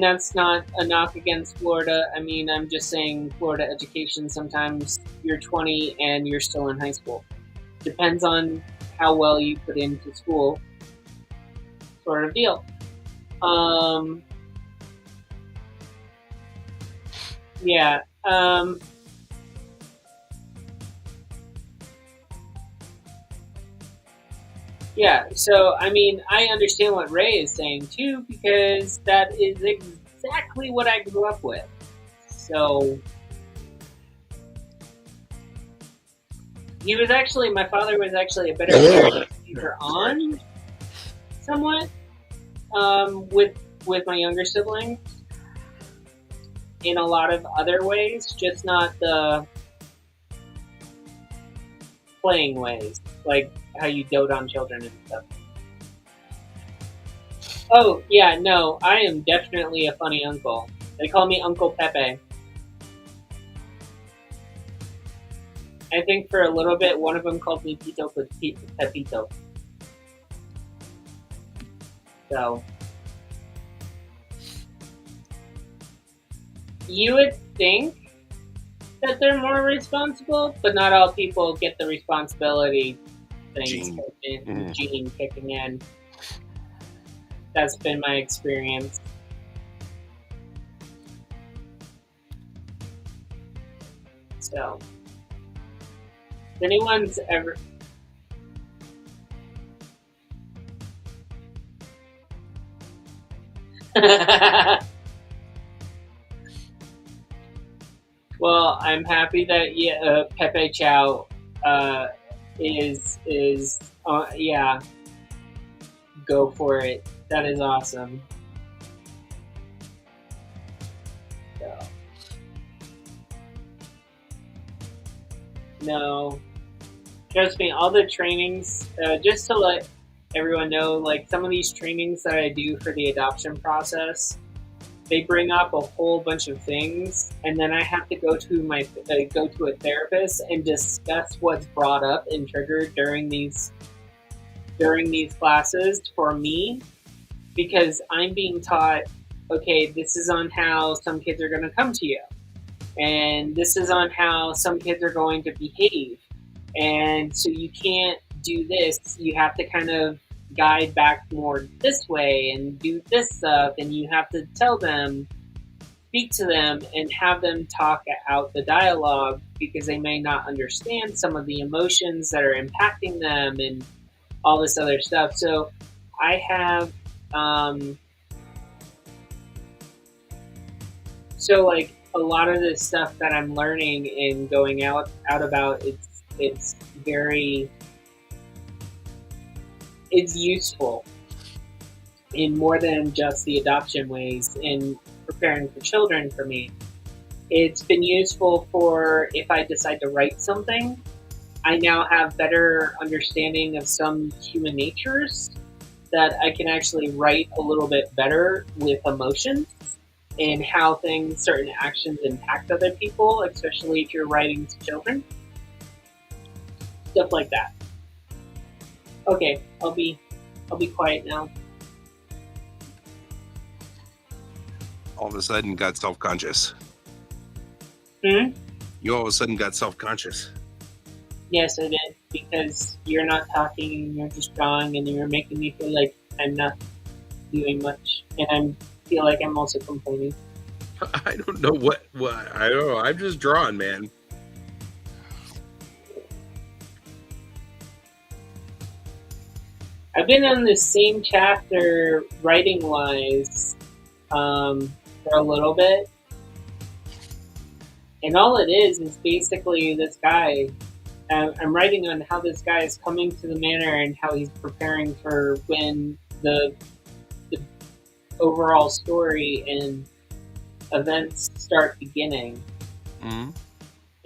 that's not a knock against Florida. I mean, I'm just saying Florida education, sometimes you're 20 and you're still in high school. Depends on how well you put into school, sort of deal. Yeah. Yeah, so, I mean, I understand what Ray is saying, too, because that is exactly what I grew up with. So, my father was actually a better leader on, somewhat, with my younger siblings, in a lot of other ways, just not the playing ways, like how you dote on children and stuff. Oh, yeah, no, I am definitely a funny uncle. They call me Uncle Pepe. I think for a little bit, one of them called me Tito Pepito. So, you would think that they're more responsible, but not all people get the responsibility things gene kicking in. That's been my experience. So, if anyone's ever... Well, I'm happy that Pepe Chow is yeah, go for it. That is awesome. So, no, trust me, all the trainings, just to let everyone know, like, some of these trainings that I do for the adoption process, they bring up a whole bunch of things, and then I have to go to a therapist and discuss what's brought up and triggered during these classes for me, because I'm being taught, okay, this is on how some kids are going to come to you, and this is on how some kids are going to behave, and so you can't do this. You have to kind of guide back more this way and do this stuff, and you have to tell them, speak to them, and have them talk out the dialogue, because they may not understand some of the emotions that are impacting them and all this other stuff. So I have so like a lot of this stuff that I'm learning and going out about, it's very, it's useful in more than just the adoption ways in preparing for children. For me, it's been useful for if I decide to write something, I now have better understanding of some human natures that I can actually write a little bit better with emotions and how certain actions impact other people, especially if you're writing to children. Stuff like that. Okay, I'll be quiet now. All of a sudden got self-conscious. Hmm? You all of a sudden got self-conscious. Yes, I did, because you're not talking and you're just drawing, and you're making me feel like I'm not doing much, and I feel like I'm also complaining. I don't know what I don't know. I'm just drawing, man. I've been on this same chapter writing-wise for a little bit, and all it is basically this guy. I'm writing on how this guy is coming to the manor and how he's preparing for when the overall story and events start beginning. Mm-hmm.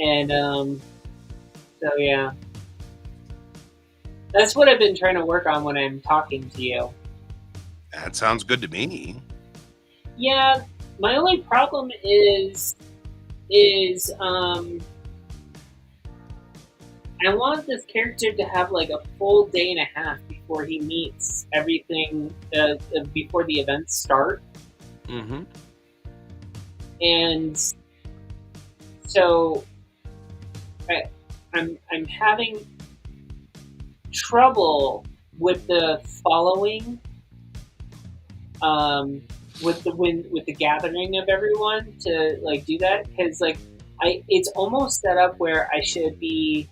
And so yeah, that's what I've been trying to work on when I'm talking to you. That sounds good to me. Yeah, my only problem is I want this character to have like a full day and a half before he meets everything, before the events start. Mm-hmm. And so I'm having trouble with the following, with the gathering of everyone to like do that, because like it's almost set up where I should be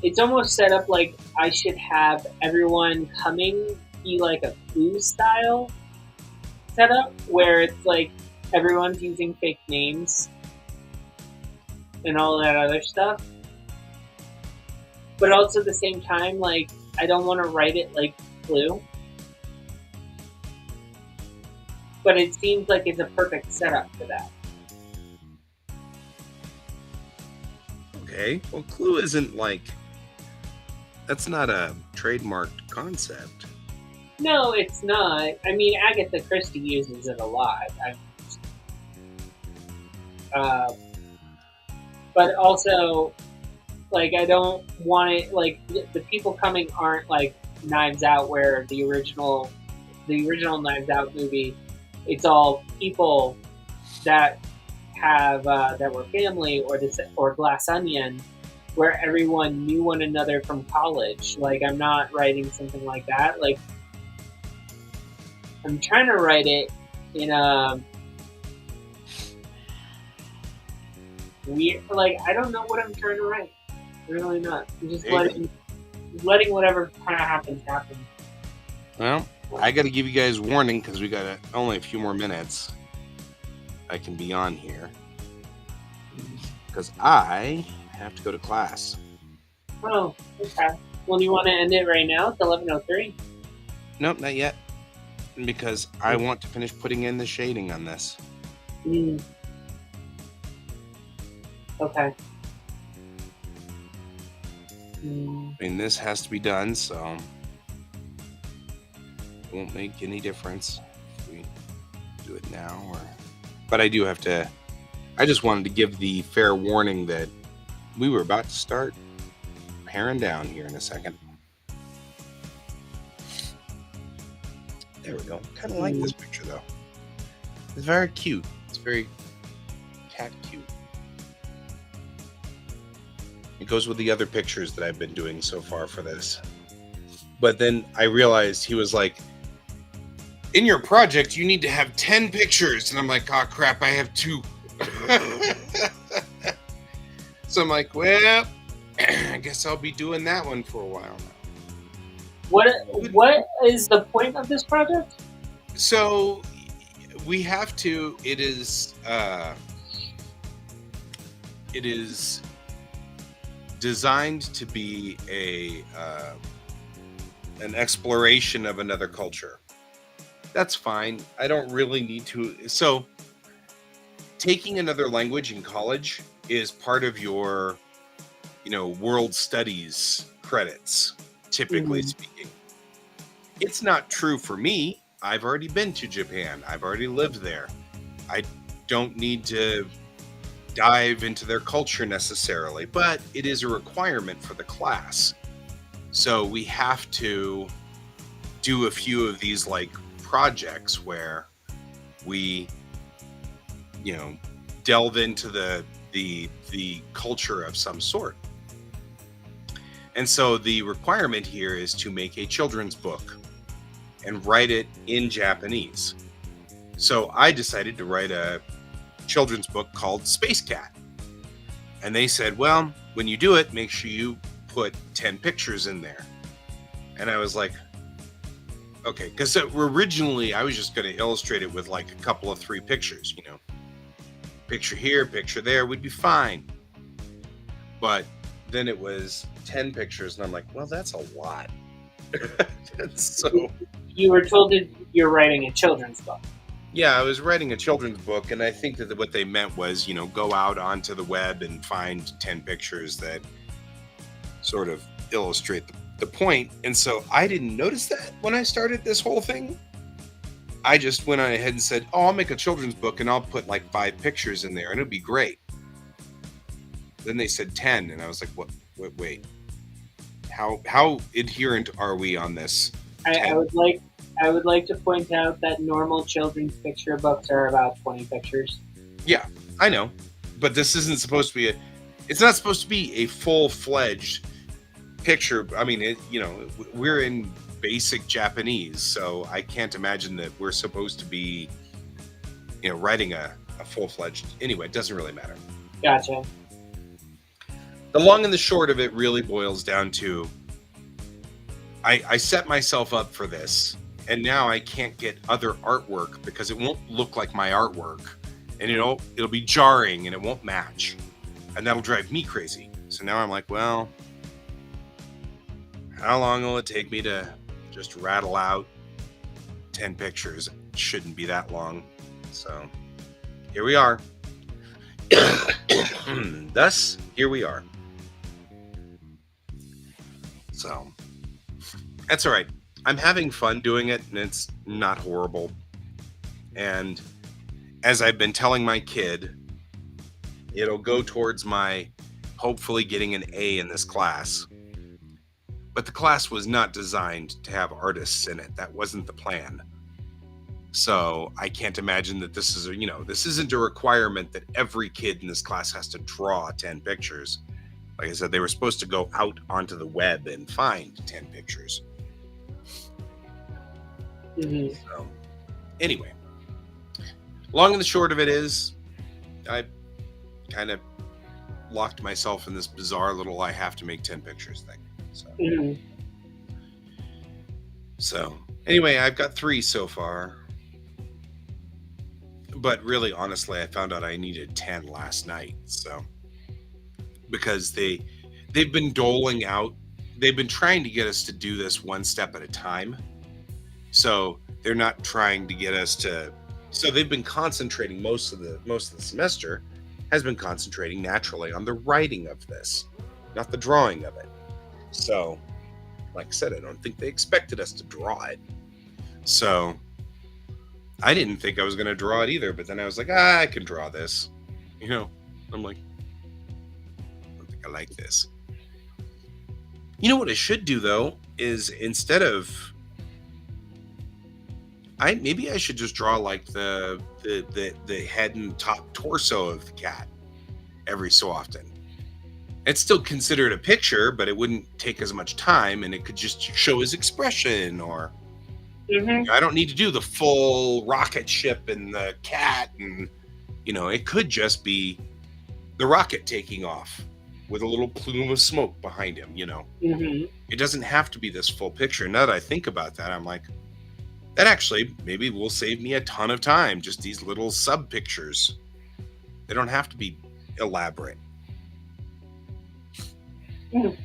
it's almost set up like I should have everyone coming be like a clue style setup, where it's like everyone's using fake names and all that other stuff. But also at the same time, like, I don't want to write it like Clue. But it seems like it's a perfect setup for that. Okay. Well, Clue isn't like... That's not a trademarked concept. No, it's not. I mean, Agatha Christie uses it a lot. But also, like, I don't want it, like, the people coming aren't like Knives Out, where the original Knives Out movie, it's all people that have that were family, or Glass Onion, where everyone knew one another from college. Like, I'm not writing something like that. Like, I'm trying to write it in a weird, like, I don't know what I'm trying to write. I'm really not. I'm just letting whatever kind of happens happen. Well, I got to give you guys warning, because we got only a few more minutes I can be on here, because I have to go to class. Oh, okay. Well, do you want to end it right now? It's 11:03. Nope, not yet, because I want to finish putting in the shading on this. Okay. Mm. I mean, this has to be done, so it won't make any difference if we do it now. But I do have to. I just wanted to give the fair warning that we were about to start paring down here in a second. There we go. Kind of like this picture though. It's very cute. It's very cat cute. It goes with the other pictures that I've been doing so far for this. But then I realized he was like, in your project, you need to have 10 pictures. And I'm like, oh crap, I have 2. So I'm like, well, I guess I'll be doing that one for a while now. What is the point of this project? So we have to. It is designed to be an exploration of another culture. That's fine. I don't really need to. So taking another language in college is part of your, world studies credits, typically speaking. It's not true for me. I've already been to Japan. I've already lived there. I don't need to dive into their culture necessarily, but it is a requirement for the class. So we have to do a few of these like projects where we, delve into the culture of some sort. And so the requirement here is to make a children's book and write it in Japanese. So I decided to write a children's book called Space Cat. And they said, well, when you do it, make sure you put 10 pictures in there. And I was like, okay, because originally I was just going to illustrate it with like a couple of 3 pictures, picture here, picture there, would be fine. But then it was 10 pictures, and I'm like, well, that's a lot. So you were told that you're writing a children's book. Yeah, I was writing a children's book, and I think that what they meant was, go out onto the web and find 10 pictures that sort of illustrate the point. And so I didn't notice that when I started this whole thing. I just went on ahead and said, oh, I'll make a children's book and I'll put like 5 pictures in there and it'll be great. Then they said 10, and I was like, what? Wait. How adherent are we on this? I would like to point out that normal children's picture books are about 20 pictures. Yeah, I know. But this isn't supposed to be it's not supposed to be a full-fledged picture. I mean, we're in basic Japanese, so I can't imagine that we're supposed to be, writing a full-fledged. Anyway, it doesn't really matter. Gotcha. The long and the short of it really boils down to, I set myself up for this, and now I can't get other artwork because it won't look like my artwork, and it'll be jarring and it won't match, and that'll drive me crazy. So now I'm like, well, how long will it take me to just rattle out 10 pictures? It shouldn't be that long. So here we are. Thus, here we are. So that's all right. I'm having fun doing it, and it's not horrible. And as I've been telling my kid, it'll go towards my hopefully getting an A in this class. But the class was not designed to have artists in it. That wasn't the plan. So I can't imagine that this is this isn't a requirement that every kid in this class has to draw 10 pictures. Like I said, they were supposed to go out onto the web and find 10 pictures. Mm-hmm. So, anyway, long and the short of it is, I kind of locked myself in this bizarre little I have to make 10 pictures thing. So, so anyway, I've got 3 so far. But really, honestly, I found out I needed 10 last night. So, because they've been doling out, they've been trying to get us to do this one step at a time. So they're not trying to get us to. So they've been concentrating most of the semester has been concentrating naturally on the writing of this, not the drawing of it. So, like I said, I don't think they expected us to draw it. So, I didn't think I was going to draw it either, but then I was like, I can draw this. You know, I'm like, I don't think I like this. You know what I should do though is instead of maybe I should just draw like the head and top torso of the cat every so often. It's still considered a picture, but it wouldn't take as much time, and it could just show his expression. Or I don't need to do the full rocket ship and the cat, and it could just be the rocket taking off with a little plume of smoke behind him. It doesn't have to be this full picture. Now that I think about that, I'm like, that actually maybe will save me a ton of time. Just these little sub pictures. They don't have to be elaborate.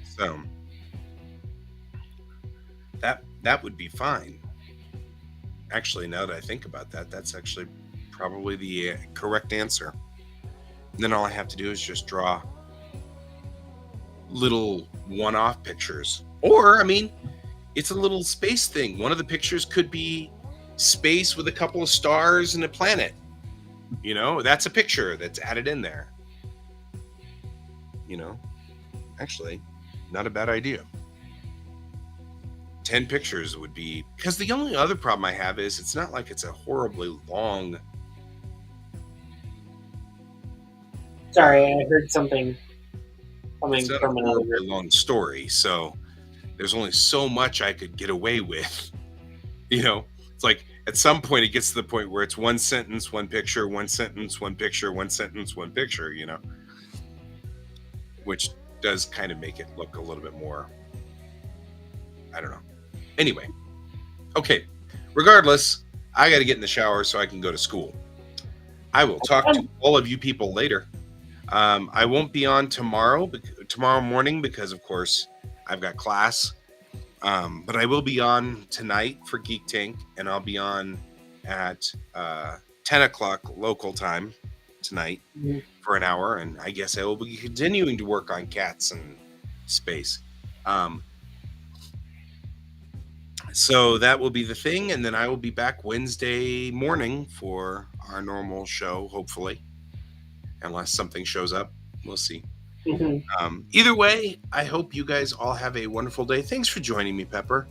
So that would be fine. Actually, now that I think about that, that's actually probably the correct answer. And then all I have to do is just draw little one-off pictures. Or, I mean, it's a little space thing. One of the pictures could be space with a couple of stars and a planet. That's a picture that's added in there. Actually, not a bad idea. 10 pictures would be, because the only other problem I have is it's not like it's a horribly long. Sorry, I heard something coming It's not from a another horribly long story, so there's only so much I could get away with. It's like at some point it gets to the point where it's one sentence, one picture, one sentence, one picture, one sentence, one picture, which does kind of make it look a little bit more, I don't know. Anyway, okay. Regardless, I got to get in the shower so I can go to school. I will talk to all of you people later. I won't be on tomorrow morning because, of course, I've got class. But I will be on tonight for Geek Tank, and I'll be on at 10 o'clock local time tonight for an hour, and I guess I will be continuing to work on cats and space. So that will be the thing, and then I will be back Wednesday morning for our normal show, hopefully. Unless something shows up. We'll see. Either way, I hope you guys all have a wonderful day. Thanks for joining me, Pepper.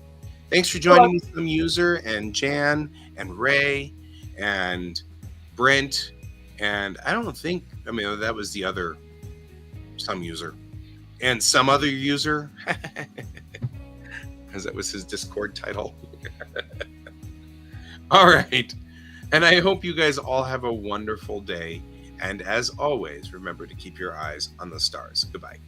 Thanks for joining me, Some User, and Jan, and Ray, and Brent, and I mean, that was the other Some User. And Some Other User, because that was his Discord title. All right. And I hope you guys all have a wonderful day. And as always, remember to keep your eyes on the stars. Goodbye.